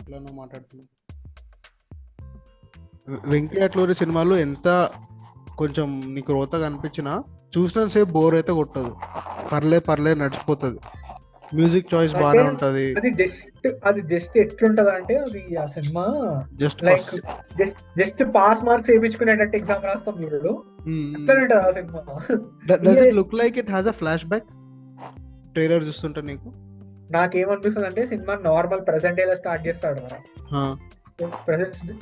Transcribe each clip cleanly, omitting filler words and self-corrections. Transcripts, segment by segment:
ఎట్లనో మాట్లాడుతున్నాను. వెంకీ అట్లూరి సినిమాలు ఎంత కొంచెం నీకు రోతగా అనిపించినా చూసినంత సేపు బోర్ అయితే కొట్టదు. పర్లే నడిచిపోతుంది. మ్యూజిక్ చాయిస్ అంటే బాగానే ఉంటుంది. అది జస్ట్ ఎట్లుంటది అంటే అది ఆ cinema just pass. Like just pass marks వేయించుకునేటట్టు ఎగ్జామ్ రాస్తాం చూడు, అట్లనే ఉంటది ఆ cinema. Does it look like it has a flashback trailer చూస్తుంటే నీకు? నాకేమనిపిస్తుంది అంటే సినిమా నార్మల్ ప్రెసెంట్ డే లో స్టార్ట్ చేస్తాడు కదా, ఆ,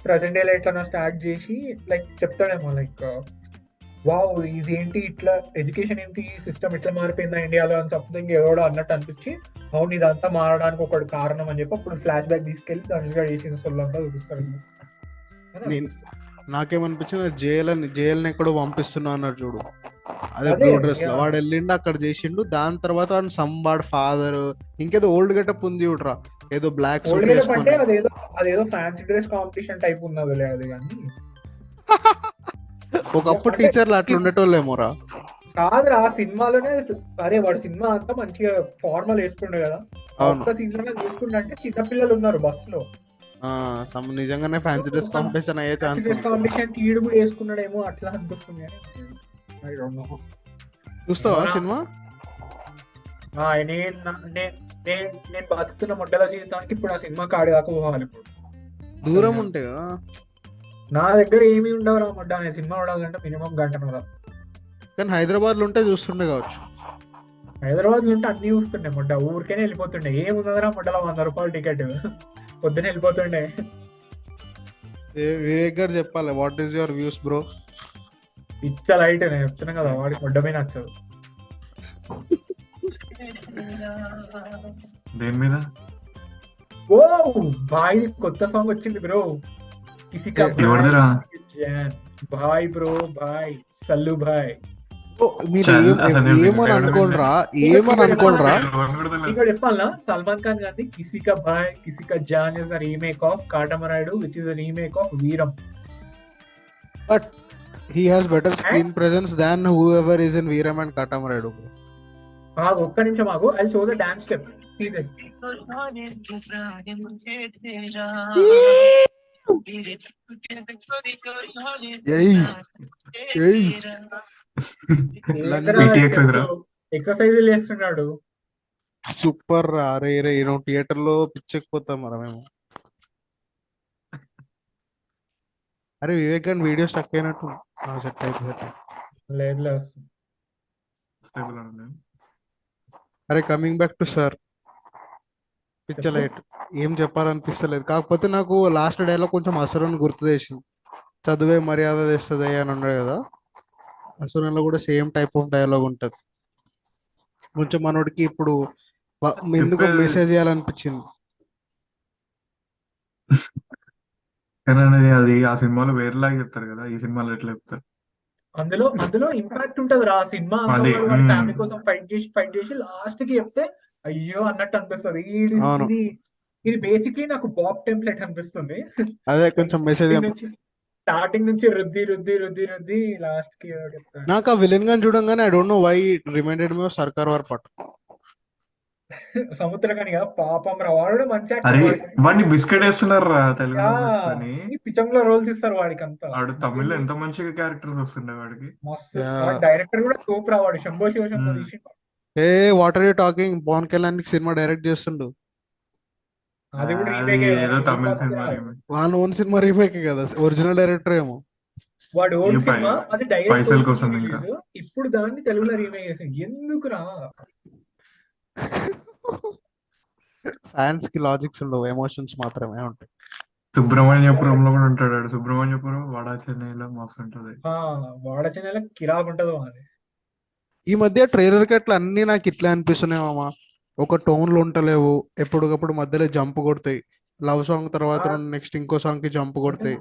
ప్రెసెంట్ డే లో ఎట్లా స్టార్ట్ చేసి లైక్ చెప్తాడేమో లైక్ వావ్ ఇదేంటి ఇట్లా ఎడ్యుకేషన్ ఏంటి సిస్టమ్ ఇట్లా మారిపోయిందా ఇండియాలో అని సంథింగ్ ఎవడో అన్నట్టు అనిపించి అవును ఇదంతా మారడానికి ఒకటి కారణం అని చెప్పి అప్పుడు ఫ్లాష్ బ్యాక్ తీసుకెళ్లి ధనుష్గా చేసిన సొల్లంతా చూపిస్తాడు అని నేను అనిపిస్తుంది. నాకేమనిపించింది, జైల్ని ఎక్కడో పంపిస్తున్నా అన్నారు చూడు. అదే అదే బ్లూ డ్రెస్ లో వాడు వెళ్ళిండు, అక్కడ చేసిండు. దాని తర్వాత వాడు సంబాడ్ ఫాదర్ ఇంకేదో ఓల్డ్ గెటప్ ఉంది చూడరా, ఏదో బ్లాక్ ఓల్డ్ సూట్ గెటప్ అంటే వేసుకొని. అదేదో ఫ్యాన్సీ డ్రెస్ కాంపిటీషన్ టైప్ ఉన్నదిలే అది, కానీ ఒకప్పుడు అంటే టీచర్లు అట్లా ఉండేటోళ్ళేమోరా. కాదురా ఆ సినిమాలోనే అరే వాడు సినిమా అంతా మంచిగా ఫార్మల్ వేసుకుండే కదా, ఆ అవును. ఒక్క సీన్ లోనే చూసుకుంటే అంటే చిన్నపిల్లలు ఉన్నారు బస్ లో, నిజంగానే ఫ్యాన్సీ డ్రెస్ సమ్ కాంపిటీషన్ అయ్యే ఫ్యాన్సీ ఛాన్స్ డ్రెస్ ఉంది. కాంపిటీషన్ ఈడు కూడా వేసుకున్నాడేమో అట్లా అనిపిస్తుంది కానీ I don't know. చూస్తావా ఏమోరా. సినిమా? నేను బతుకుతున్న మొడ్డల జీవితానికి ఇప్పుడు ఆ సినిమా కాడి దాకా పోవాలి ఇప్పుడు. దూరం ఉంటే కదా. నా దగ్గర ఏమీ ఉండవురా మొడ్డ అనే సినిమా చూడాలంటే మినిమం గంటన్నర. కానీ హైదరాబాద్ లో ఉంటే చూస్తుండే కావచ్చు. హైదరాబాద్ ఉంటే అన్ని చూస్తుండే మొడ్డ, ఊరికేనే వెళ్ళిపోతుండే. ఏముందరా మొడ్డలో 100 రూపాయలు టికెట్, పొద్దున వెళ్ళిపోతుండే. వివేక్ గారు చెప్పాలి, what is your views bro? ఇచ్చ లైట్ నేను చెప్తున్నా కదా, వాడికి మొడ్డమే నచ్చదు. దేని మీద? ఓ బాయ్ కొత్త సాంగ్ వచ్చింది bro, కిసికా ఎవరిదిరా? Bye bro bye సల్లు bye. మీరు అసలు ఏమని అనుకోండ్రా, ఏమని అనుకోండ్రా. ఇక్కడ చెప్పాలనా, సల్మాన్ ఖాన్ గారిది కిసికా bye కిసికా John is a remake of Katamarayudu which is a remake of వీరం. But he has better screen presence than who ever is in వీరం అండ్ కాటమరాయుడు. ఒక్క నిమిషం ఆగు, I show the dance step. Exercise చేస్తున్నాడు. సూపర్. అరే రే థియేటర్ లో పిచ్చెక్కిపోతాం మరి మేము. అరే వివేక్ గారి వీడియో స్టక్ అయినట్టు. సెట్ అయిపోయింది. లేదు. అరే కమింగ్ బ్యాక్ టు సార్, పిచ్చలైట్ ఏం చెప్పాలనిపిస్తలేదు. కాకపోతే నాకు లాస్ట్ డైలాగ్ కొంచెం అసురని గుర్తు చేసింది. చదువే మర్యాద తెస్తుంది అని ఉన్నాడు కదా, అసురంలో కూడా సేమ్ టైప్ ఆఫ్ డైలాగ్ ఉంటుంది. కొంచెం మనోడికి ఇప్పుడు ఎందుకో మెసేజ్ చేయాలనిపించింది. కానీ అది ఆ సినిమాలో వేరేలాగా చెప్తారు కదా, ఈ సినిమాలో ఎట్లా చెప్తారు? అందులో ఇంపాక్ట్ ఉంటది రా. సినిమా అంతా వాడి ఫ్యామిలీ కోసం ఫైట్ చేసి లాస్ట్ కి చెప్తే అయ్యో అన్నట్టు అనిపిస్తుంది. ఇది బేసిక్లీ నాకు బాబ్ టెంప్లెట్ అనిపిస్తుంది. అదే కొంచెం మెసేజ్. స్టార్టింగ్ నుంచి రుద్ది లాస్ట్ కి చెప్తాను. నాకు ఆ విలన్ గాని చూడంగానే I don't know why it reminded me of Sarkaru Vaari Paata. Samuthirakani కదా పాపం రా, వాడు మంచి వాడిని బిస్కెట్ వేస్తున్నారు రా తెలుగులో. పిచ్చంలో రోల్స్ ఇస్తారు వాడికి అంతా. వాడు తమిళ్లో ఎంత మంచిగా క్యారెక్టర్స్ వస్తుండే వాడికి. మస్తు. డైరెక్టర్ కూడా సూపర్ రా, వాడు శంభో శివశంభో తీసి. ఏ what are you talking, Pawan Kalyan cinema direct చేస్తుండు. అది కూడా ఏదో తమిళ సినిమా వాళ్ళ ఓన్ సినిమా రీమేక్ కదా, ఒరిజినల్ డైరెక్టర్ ఏమో. వాడు ఓన్ సినిమా అది డైరెక్ట్ పైసల కోసం ఇంకా. ఇప్పుడు దాన్ని తెలుగులో రీమేక్ చేసి ఎందుకు రా. ఫ్యాన్స్ కి లాజిక్స్ ఉండవు, ఎమోషన్స్ మాత్రమే ఉంటాయి. సుబ్రహ్మణ్యపురంలో కూడా ఉంటాడు. సుబ్రహ్మణ్యపురం వాడా చెన్నైలో మస్తు ఉంటది. వాడ చెన్నైలో కిరాక్ ఉంటది అది. ఈ మధ్య ట్రైలర్ కి అట్లా అన్ని నాకు ఇట్లా అనిపిస్తున్నాయమ్మా, ఒక టోన్ లో ఉంటలేవు. ఎప్పటికప్పుడు మధ్యలో జంప్ కొడతాయి. లవ్ సాంగ్ తర్వాత నెక్స్ట్ ఇంకో సాంగ్ కి జంప్ కొడతాయి.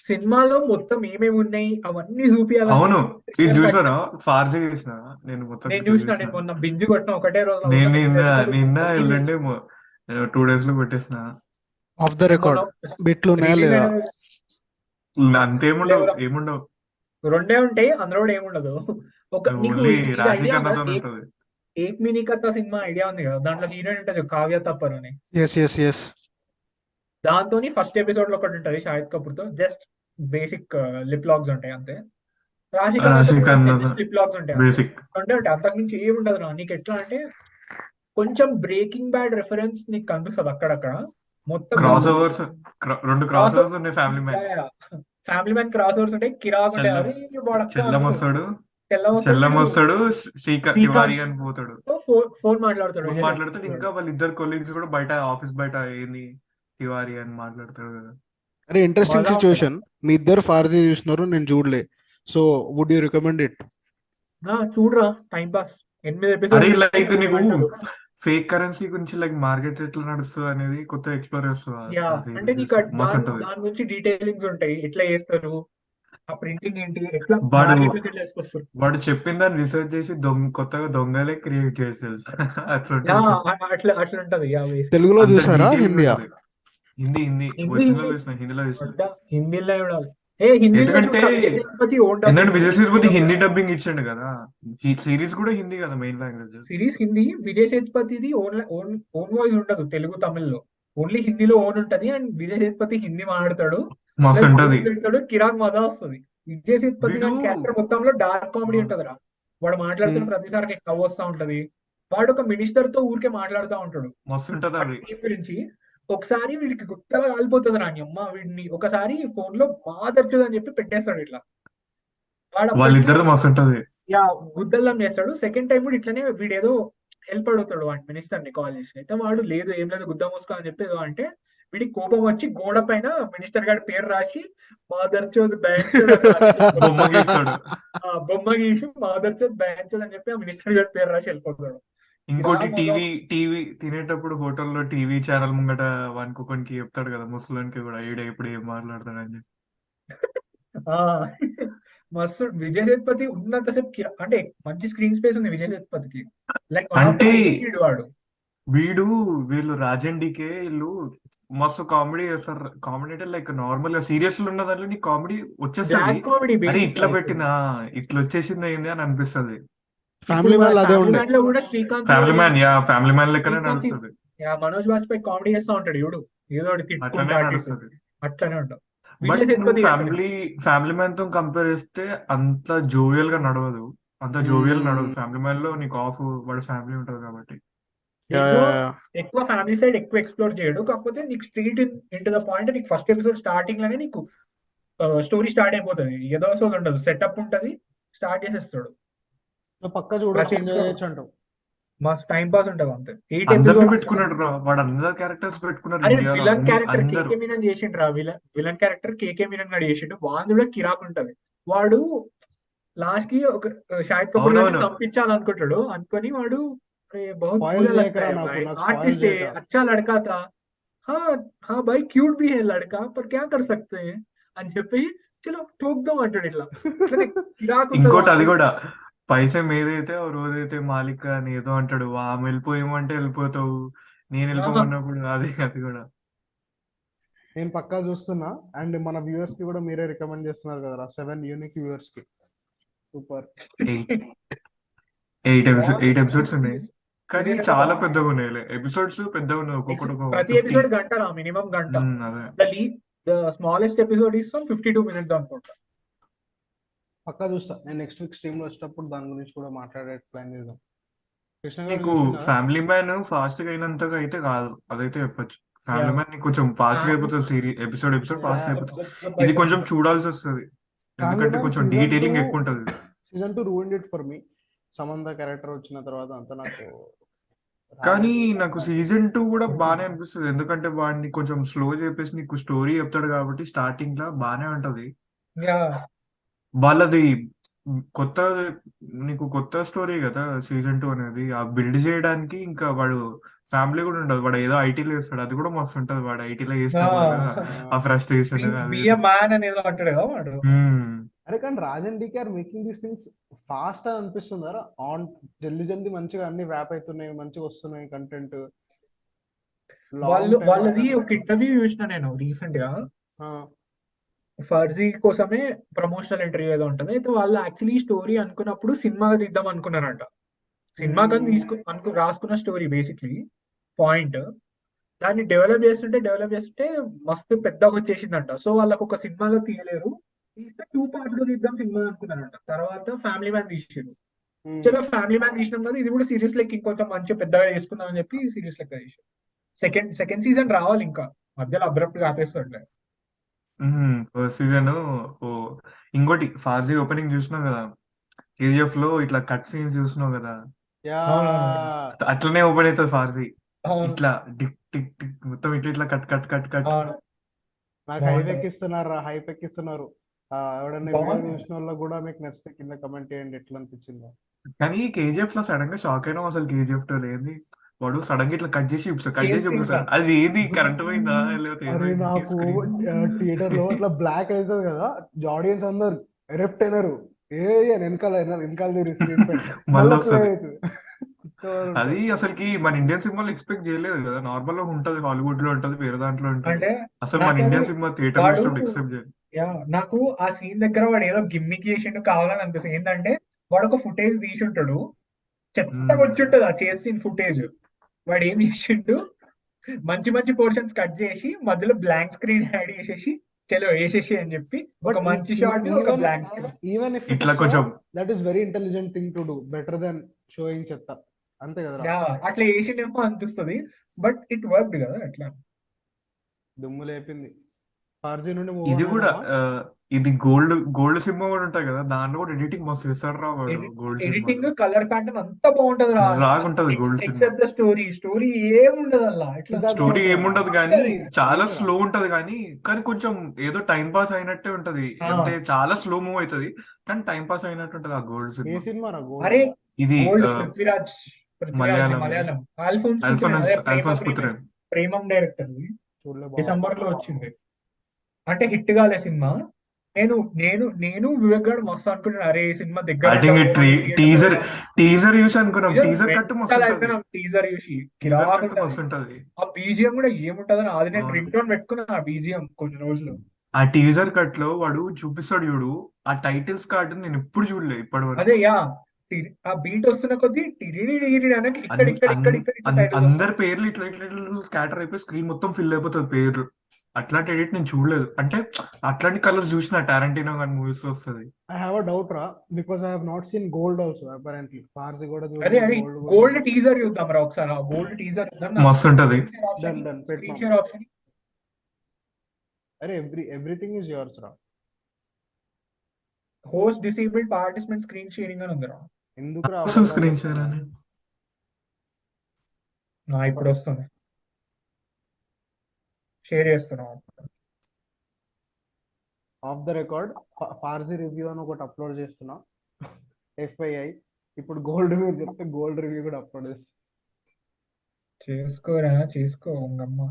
సినిమాలో మొత్తం ఏమేమి ఉన్నాయి అవన్నీ చూపియాలి. అవును, ఇది చూసినారా? ఫార్జీ చూసినా నేను మొత్తం. నేను చూసిన, నేను మొన్న బింజు కొట్టిన ఒకటే రోజు. నేను నిన్న వెళ్ళండి 2 days లో పెట్టేసిన. ఆఫ్ ద రికార్డ్ బిట్లు ఉన్నాయా లేదా? అంతేముండవు, ఏముండవు. 2 ఉంటాయి అందులో కూడా ఏముండదు. ఒక ఏక్ మినీ కథ సినిమా ఐడియా ఉంది కదా, దాంట్లో హీరోయిన్ ఉంటుంది కావ్య తప్పర్ అని. దాంతోని ఫస్ట్ ఎపిసోడ్ లో ఒకటి ఉంటది షాహిద్ కపూర్ తో, జస్ట్ బేసిక్ లిప్ లాగ్స్ ఉంటాయి అంతే. రాశి ఖన్నాతో రాశి కూడా అంతే, ఖన్నా జస్ట్ లిప్ లాగ్స్ ఉంటాయి అంతే. బేసిక్ అంటే అంతకు మించి ఏమి ఉండదు రా. నీకు ఎట్లా అంటే కొంచెం బ్రేకింగ్ బ్యాడ్ రెఫరెన్స్ నీకు కనిపిస్తుంది అక్కడక్కడ. మొత్తం క్రాస్ నువ్వు ఓవర్స్, రెండు క్రాస్ క్రాస్ ఓవర్స్ ఉన్నాయి family man. Family man cross overs ఉంటాయి, కిరాక్ ఉంటాయి. చెల్లం అరే వాడక్క చెల్లం అనుకో, వస్తాడు, తెల్లం వస్తాడు చెల్లం వీడు, వస్తాడు, శ్రీకాంత్ తివారి శ్రీకాంత్ అని పోతాడు, తో ఫోన్ మాట్లాడతాడు ఫోన్ విజయ్ మాట్లాడతాడు. సేతుపతి ఇంకా వాడు. వాళ్ళ ఇద్దరు కొలీగ్స్ కూడా బయట ఆఫీస్ బయట ఏంది తివారి అని మాట్లాడతాడు కదా. అరే ఇంట్రెస్టింగ్ మజా ఉంటది. సిచ్యువేషన్, మీ ఇద్దరు ఫార్జీ చూసినారు, నేను చూడలే. So would you recommend it? చూడరా, టైం పాస్. 8 అరే ఎపిసోడ్లు లైక్ 2 నీకు గంటలు. ఫేక్ కరెన్సీ గురించి లైక్ మార్కెట్ ఎట్లా నడుస్తుంది అనేది కొత్త ఎక్స్ప్లోర్ చేస్తావు యా ఆ అంటే సీరీస్ నీకు చూస్తే మస్తు దాని ఉంటది. దాని గురించి డీటెయిలింగ్స్ ఉంటాయి, ఎట్లా చేస్తారు, ఆ ప్రింటింగ్ ఏంటి, ఎట్లా వాడు మార్కెట్ లోకి ఎట్లా వేసుకొస్తారు. వాడు చెప్పిన దాన్ని రీసెర్చ్ చేసి కొత్తగా దొంగలే క్రియేట్ చేసి తెలుసా అట్లా యా ఉంటది. అట్లా ఉంటది. యా బేసిక్ తెలుగులో అంత చూసారా, డీటెయిల్ హిందీయా? ఉంటది. హిందీ హిందీ హిందీ ఒరిజినల్ హిందీ చూసిన, హిందీలో చూసిన. వడ్డా హిందీలో చూడాలి. హిందీలో ఎందుకంటే చూడరా, విజయ్ సేతుపతి ఓన్ ఎందుకంటే డబ్బింగ్, విజయ్ సేతుపతి హిందీలో హిందీ కూడా. డబ్బింగ్ ఇచ్చిండు కదా. ఈ సిరీస్ కూడా హిందీ కదా main language. Series Hindi, Vijay సేతుపతిది ఓన్ ఓన్ ఓన్ వాయిస్ ఉండదు తెలుగు తమిళ్లో, ఓన్లీ హిందీలో ఓన్ ఉంటది. అండ్ విజయ్ సేతుపతి హిందీ మాట్లాడతాడు, మస్తు ప్లస్ ఉంటది. జోక్స్ పెడతాడు, కిరాక్ మజా వస్తుంది. విజయ్ సేతుపతి వీడు గారి క్యారెక్టర్ మొత్తంలో డార్క్ కామెడీ అవును. ఉంటదిరా. వాడు మాట్లాడుతున్న ప్రతిసారి నీకు నవ్వు వస్తా ఉంటది. వాడు ఒక మినిస్టర్ తో ఊరికే మాట్లాడుతూ ఉంటాడు మస్తు ఉంటది వాడి అది. టీం గురించి. ఒకసారి వీడికి గుత్తగా కాలిపోతుంది రాని అమ్మ, వీడిని ఒకసారి ఫోన్ లో మాదర్చుదు అని చెప్పి పెట్టేస్తాడు ఇట్లా. వాడు అప్పటికి వాళ్ళిద్దరిది మస్తు ఉంటది. యా గుద్దల్లం చేస్తాడు. సెకండ్ టైం కూడా ఇట్లనే వీడేదో హెల్ప్ అడుగుతాడు వాడి మినిస్టర్ ని కాల్ చేసి. అయితే వాడు లేదు ఏం లేదు గుద్ద మూసుకో అని చెప్పి ఏదో అంటే, వీడికి కోపం వచ్చి గోడ పైన మినిస్టర్ గారి పేరు రాసి మాదర్చోద్ బ్యాంచోద్ అని రాసి బొమ్మ వెళ్ళిపోతాడు. గీస్తాడు. బొమ్మ గీసి మాదర్చోద్ బ్యాంచోద్ అని చెప్పి ఆ మినిస్టర్ గారి పేరు రాసి వెళ్ళిపోతాడు. ఇంకోటి ఇలా మజా టీవీ టీవీ తినేటప్పుడు హోటల్లో టీవీ ఛానల్ ముంగట వానికి చెప్తాడు కదా ముసలానికి కూడా ఈడ ఇప్పుడు ఏం మాట్లాడతాడని చెప్పి. ఆ, మస్తు. విజయ్ సేతుపతి ఉన్నంతసేపు అంటే మంచి స్క్రీన్ స్పేస్ ఉంది విజయ్ సేతుపతికి. లైక్ వన్ ఆఫ్ ద అంటే మెయిన్ లీడ్ వాడు. వీళ్ళు రాజండికే వీళ్ళు మస్తు కామెడీ చేస్తారు. కామెడీ అంటే లైక్ నార్మల్ గా సీరియస్ ఉన్న దాంట్లో నీకు కామెడీ వచ్చేస్తుంది. బ్లాక్ కామెడీ అరే బేసిక్ ఇట్లా లైక్. పెట్టినా ఇట్లా వచ్చేసింది ఏంది అని అనిపిస్తుంది. ఫ్యామిలీ మ్యాన్ అదే ఫ్యామిలీ ఉండే. మ్యాన్ లో కూడా Srikanth family man family man లెక్కనే శ్రీకాంత్ నడుస్తుంది. మనోజ్ బాజ్పేయి కామెడీ చేస్తా ఉంటాడు చూడు, ఏదో ఒకటి తిట్టుకుంటా అట్లనే అటు ఇటు. నడుస్తుంది. అట్లనే ఉంటాడు. బట్ విజయ్ నువ్వు సేతుపతి చేస్తాడు. ఫ్యామిలీ మ్యాన్ తో కంపేర్ చేస్తే అంత జోవియల్ గా నడవదు. అంత జోవియల్ నడవదు. ఫ్యామిలీ మ్యాన్ లో నీకు వాడి ఫ్యామిలీ ఉంటది కాబట్టి. ఎక్కువ ఫ్యామిలీ సైడ్ ఎక్కువ ఎక్స్ప్లోర్ చేయడు. కాకపోతే నీకు street in to the point. నీకు ఫస్ట్ ఎపిసోడ్ స్టార్టింగ్ లోనే నీకు స్టోరీ స్టార్ట్ అయిపోతుంది. ఏదో అసలు ఉండదు, సెటప్ ఉంటది, స్టార్ట్ చేసేస్తాడు. పక్క చూడొచ్చు, ప్రతి ఎంజాయ్ episode చేయొచ్చు అంటావు. మస్తు టైం పాస్ ఉంటది అంతే. 8 అందరిని ఎపిసోడ్స్. పెట్టుకున్నాడు రా వాడు, అందరు క్యారెక్టర్స్ పెట్టుకున్నారు అరే ఇండియాలో. విలన్ క్యారెక్టర్ అందరు కేకే మీనన్ చేసిండు రా. విలన్ క్యారెక్టర్ కేకే మీనన్ గడు చేసిండు. వాంది కూడా కిరాక్ ఉంటది. వాడు లాస్ట్ కి ఒక షాహిద్ కపూర్ గారిని అవునవును. చంపించాలనుకుంటాడు. అనుకొని వాడు अरे बहुत Spoil बुरा लगता చేయకరా है నాకు, भाई, నాకు आर्टिस्ट spoil है, చేయకరా. अच्छा लड़का था, हाँ हाँ भाई क्यूट भी है लड़का, पर क्या कर सकते हैं అని చెప్పి చలో ठोकదాం అంటాడు ఇట్లా. ఇట్లనే కిరాక్ ఉంటది ఇంకోటి అది వాంది. కూడా పైసే మీదైతే ఓ రోజైతే మాలిక్ అని ఏదో అంటాడు. ఆమె వెళ్ళిపోయేమంటే వెళ్ళిపోతావు, నేను ఆహా. వెళ్ళిపోమన్నప్పుడు అది కూడా. నేను పక్కా చూస్తున్నా. అండ్ మన వ్యూవర్స్ కి కూడా మీరే రికమెండ్ చేస్తున్నారు కదరా, 7 యూనిక్ వ్యూవర్స్ కి. సూపర్. 8 ఎపిసోడ్స్ ఉన్నాయి Series- కానీ series అయితే చాలా బాగుంది. పెద్దగా ఉన్నాయి. ఎపిసోడ్స్ పెద్దగా ఉన్నాయి, ఒక్కొక్కటి ఒక ప్రతి 50. ఎపిసోడ్ గంట రా, మినిమం గంట. అదే the smallest episode is 52 minutes అనుకుంటా. పక్కా చూస్తా. నేను నెక్స్ట్ వీక్ స్ట్రీమ్ లో వచ్చేటప్పుడు దాని గురించి కూడా మాట్లాడే ప్లాన్ చేద్దాం. కృష్ణ గారు నీకు చూసినారా? ఫ్యామిలీ మ్యాన్ ఫాస్ట్ గా అయినంతగా అయితే కాదు, అదైతే చెప్పొచ్చు. Family Yeah. మ్యాన్ నీకు కొంచెం ఫాస్ట్ గా అయిపోతుంది. ఎపిసోడ్ ఫాస్ట్ గా అయిపోతుంది. ఇది కొంచెం చూడాల్సి వస్తుంది, ఎందుకంటే కొంచెం డీటెయిలింగ్ ఎక్కువ ఉంటది. Season 2 ruined it for me. Samantha character వచ్చిన తర్వాత అంత నాకు కానీ నాకు సీజన్ 2 కూడా బానే అనిపిస్తుంది, ఎందుకంటే వాడిని కొంచెం స్లో చేపేసి నీకు స్టోరీ చెప్తాడు కాబట్టి స్టార్టింగ్ లా బానే ఉంటది. Yeah. వాళ్ళది కొత్త నీకు కొత్త స్టోరీ కదా సీజన్ 2 అనేది. ఆ బిల్డ్ చేయడానికి ఇంకా వాడు ఫ్యామిలీ కూడా ఉండదు. వాడు ఏదో ఐటీలో చేస్తాడు, అది కూడా మస్తు ఉంటది. వాడు ఐటీలో చేసినప్పుడు ఆ ఫ్రస్ట్రేషన్ Be a man అని ఏదో అంటాడు కదా వాడు. అరే కానీ Raj and DK are making these things fast అని అనిపిస్తుంది కదా. ఆన్ జల్దీ మంచిగా అన్ని ర్యాప్ అవుతున్నాయి, మంచిగా వస్తున్నాయి కంటెంట్. వాళ్ళది ఒక ఇంటర్వ్యూ చూసిన నేను రీసెంట్ గా. ఫర్జీ కోసమే ప్రమోషనల్ ఇంటర్వ్యూ ఏదో ఉంటది. అయితే వాళ్ళు యాక్చువల్లీ స్టోరీ అనుకున్నప్పుడు సినిమా తీద్దాం అనుకున్నారంట. సినిమా కానీ రాసుకున్న స్టోరీ బేసిక్లీ పాయింట్. దాన్ని డెవలప్ చేస్తుంటే మస్తు పెద్దగా వచ్చేసిందంట. సో వాళ్ళకి ఒక సినిమాలో తీయలేరు, తీస్తే 2 పార్ట్స్ లో తీద్దాం సినిమా అనుకున్నారంట. తర్వాత ఫ్యామిలీ మ్యాన్ తీసిర్రు. చలో ఫ్యామిలీ మ్యాన్ తీసినాం కదా, ఇది కూడా సీరీస్ లెక్క ఇంకొంచెం మంచి పెద్దగా చేసుకుందాం అని చెప్పి సీరీస్ లెక్క తీసారు. సెకండ్ సీజన్ రావాలి ఇంకా, మధ్యలో అబ్రప్ట్ గా ఆపేస్తాడులే. ఫస్ట్ సీజన్ ఓ ఇంకోటి ఫార్జీ ఓపెనింగ్ చూసినావు కదా, కేజీఎఫ్ లో ఇట్లా కట్ సీన్స్ చూసినావు కదా, యా అవునవును. అట్లనే ఓపెన్ అవుతుంది ఫార్జీ. అవును ఇట్లా టిక్ టిక్ టిక్ మొత్తం ఇట్లా ఇట్లా కట్ కట్ కట్ కట్. అవును నాకు హైప్ బాగుంటది. ఎక్కిస్తున్నారు హైప్ ఎక్కిస్తున్నారు. ఎవడన్నా వీడియో బాగుంది. చూసిన వాళ్ళకి కూడా మీకు నచ్చితే కింద కమెంట్ చేయండి ఎట్లా అనిపించిందో. కానీ కేజీఎఫ్ లో సడన్ గా షాక్ అయినా అసలు, కేజీఎఫ్ లో ఏంది వాడు సడన్ గా ఇట్లా కట్ చేసి కట్ చేసి చేసి చూపిస్తాడు, అది ఏది కరెంట్ పోయిందా లేకపోతే అరే ఏమైంది నాకు స్క్రీన్. థియేటర్ లో అట్లా బ్లాక్ అవుతుంది కదా, ఆడియన్స్ అందరు ఎరెప్ట్ అయినారు. ఏ వెనకాల తీరు స్క్రీన్ పైన మళ్ళీ మళ్ళీ ప్లే వస్తుంది. అవుతుంది. అది అసలుకి మన ఇండియన్ సినిమాలో ఎక్స్పెక్ట్ చేయలేదు కదా, నార్మల్ గా ఉంటది, హాలీవుడ్ లో ఉంటది, వేరే దాంట్లో ఉంటది. అంటే అసలు మన నాకు అది ఇండియన్ సినిమా థియేటర్ వాడు చూసినప్పుడు ఎక్స్పెక్ట్ చేయలేదు. నాకు ఆ సీన్ దగ్గర వాడు ఏదో గిమ్మిక్ చేసిండు కావాలని అనిపిస్తుంది. ఏంటంటే వాడు ఒక ఫుటేజ్ తీసి ఉంటాడు, చెత్తగా ఉమ్. వచ్చి ఉంటది ఆ చేసిన ఫుటేజ్. వాడు ఏం చేసిండు, మంచి మంచి పోర్షన్స్ కట్ చేసి మధ్యలో బ్లాంక్ స్క్రీన్ యాడ్ చేసేసి చలో వేసేసి అని చెప్పి ఒక బట్ మంచి షాట్ ఒక blank screen. Even if it ఇట్లా ఇస్ కొంచెం that is very intelligent thing to do, better than showing చెత్త. అంతే కదరా, అట్లా వేసిండేమో అనిపిస్తుంది, బట్ ఇట్ వర్క్ కదా అట్లా. దుమ్ము లేపింది. ఫార్జీ నుండి మూవ్ ఇది ఆన్ కూడా అయిదామా? ఇది గోల్డ్ సినిమా కూడా ఉంటాయి కదా, దాంట్లో కూడా ఎడిటింగ్ మస్తు చేస్తాడు రా వాడు, గోల్డ్ ఎడిటింగ్ సినిమాలో కలర్ ప్యాటర్న్ అంతా బాగుంటది రా, రాగుంటది Gold cinema. Except the story ఏముండదు అలా. ఇట్లా That's స్టోరీ what, ఏముండదు కానీ చాలా right రా. స్లో ఉంటది, కానీ కానీ కొంచెం ఏదో టైం పాస్ అయినట్టే ఉంటది. అంటే చాలా స్లో మూవ్ అవుతది కానీ టైం పాస్ అయినట్టు ఉంటది ఆ గోల్డ్ ఏ సినిమా. సినిమా రా అరే గోల్డ్? ఇది గోల్డ్ పృథ్వీరాజ్ మలయాళం మలయాళం ఆల్ఫోన్స్ అల్ఫోన్స్ పుత్రన్. ప్రేమం డైరెక్టర్, చూడలే డిసెంబర్ లో బాగుంది. వచ్చింది. అంటే హిట్ కాలే సినిమా. నేను నేను నేను వివేక్ గారు మస్తు అనుకుంటున్నాను, అరే ఈ సినిమా దగ్గర స్టార్టింగ్ టీజర్ చూసి అనుకున్నాం, టీజర్ కట్ మస్తు ఉంటది, టీజర్ చూసి టీజర్ కిరాక్ కట్ ఉంటది. మస్తు ఉంటది. ఆ బీజిఎం కూడా ఏముంటదని అది నేను అవును. రింగ్ టోన్ పెట్టుకున్నా ఆ బీజిఎం కొన్ని రోజులు. ఆ టీజర్ కట్ లో వాడు చూపిస్తాడు చూడు, ఆ టైటిల్స్ కార్డు నేను ఎప్పుడు చూడలే ఇప్పటి వరకు. అదే ఆ బీట్ వస్తున్న కొద్దీ టిరిడి అనకి ఇక్కడ ఇక్కడ ఇక్కడ ఇక్కడ ఇక్కడ టైటిల్ అందరి పేర్లు ఇట్లా ఇట్లా ఇట్లా స్కాటర్ అయిపోయి స్క్రీన్ మొత్తం ఫిల్ అయిపోతుంది పేర్లు. అట్లాంటి ఎడిట్ నేను చూడలేదు, అంటే అట్లాంటి కలర్స్ చూసిన టారంటినో కానీ మూవీస్ లో వస్తుంది. I have a doubt రా, because I have not seen gold also apparently. Farzi కూడా అరే చూడలేదు, అరే gold గోల్డ్ టీజర్ చూద్దాం రా ఒకసారి. ఆ గోల్డ్ టీజర్ మస్తు ఉంటది. Done, screen share option. అరే ఎవ్రీథింగ్ ఇస్ యువర్స్ రా. Host disabled participant screen sharing అని ఉందిరా. ఎందుకు రా స్క్రీన్ షేర్ అని ఇప్పుడు వస్తుంది, షేర్ చేస్తున్నాం. Of the record Farzi review అని ఒకటి అప్లోడ్ చేస్తున్నా, FYI. ఇప్పుడు గోల్డ్ మీరు చెప్తే గోల్డ్ రివ్యూ కూడా అప్లోడ్ చేస్తా. చేసుకో ఉంగమ్మ.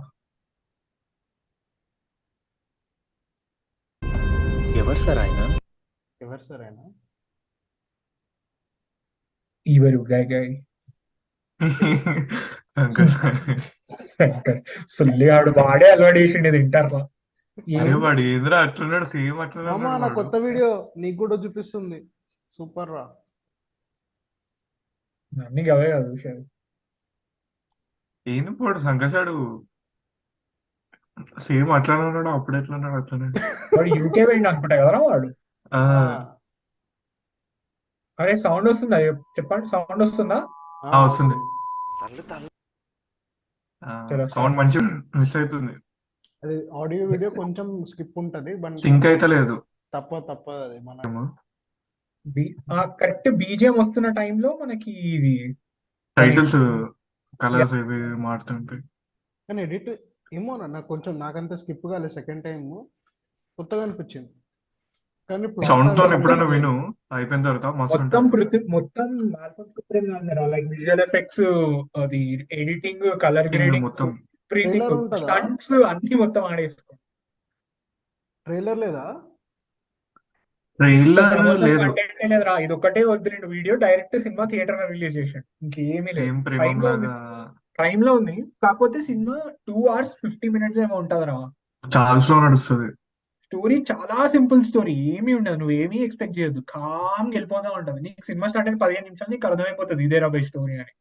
ఎవరు సార్ ఆయన? ఎవరు సార్ ఆయన? ఈవరు గాయ్ శంకర్ సుల్లిగాడు వాడే అలవాటు చేసిండేది ఇంటర్లో. అరే వాడు ఏంద్రా అట్లున్నాడు, సేమ్ అట్లా మామా నా కొత్త వీడియో నీకు కూడా చూపిస్తుంది, సూపర్ రా. అన్ని అవే కాదు విషయాలు. ఏంది పోడు సంకషాడు సేమ్ అట్లానే ఉన్నాడు, అప్పుడు ఎట్లా ఉన్నాడు అట్లనే. వాడు యూకే వెళ్ళి అనుకుంటా కదరా వాడు. ఆ, అరే సౌండ్ వస్తుందా చెప్పండి, సౌండ్ వస్తుందా? వస్తుంది. సౌండ్ మంచి మిస్ అవుతుంది, అది ఆడియో వీడియో కొంచెం స్కిప్ ఉంటది, బట్ సింక్ అయితే లేదు. తప్పదు అది మన కరెక్ట్ బీజిఎం వస్తున్న టైంలో మనకి ఇది టైటిల్స్ కలర్స్ ఇవి మారుతుంటాయి. కానీ ఎడిట్ ఏమో నాకు కొంచెం నాకంతా స్కిప్ కాలేదు, సెకండ్ టైం కొత్తగా అనిపించింది. కానీ సౌండ్ తో ఎప్పుడైనా విను, అయిపోయిన తర్వాత మస్తు మొత్తం లైక్ విజువల్ ఎఫెక్ట్స్, అది ఎడిటింగ్, కలర్ గ్రేడింగ్, మొత్తం స్టంట్స్ అన్ని మొత్తం ఆడేసుకో. ట్రైలర్ లేదా? ట్రైలర్ లేదు, కంటెంట్ లేదురా, ఇది ఒకటే వద్దు రెండు video direct cinema theatre release చేసాడు, ఇంకేమీ లేదు. ప్రైమ్ లో ఉంది, కాకపోతే సినిమా 2 hours 50 minutes ఏమో ఉంటదిరా. చాలా స్లో నడుస్తుంది. స్టోరీ చాలా సింపుల్ స్టోరీ, ఏమీ ఉండదు, నువ్వు ఏమీ ఎక్స్పెక్ట్ చేయొద్దు, కామ్ వెళ్ళిపోతా ఉంటది. నీకు సినిమా స్టార్ట్ అయిన 15 నిమిషాలు నీకు అర్థమైపోతుంది ఇదే రాబోయే స్టోరీ అని.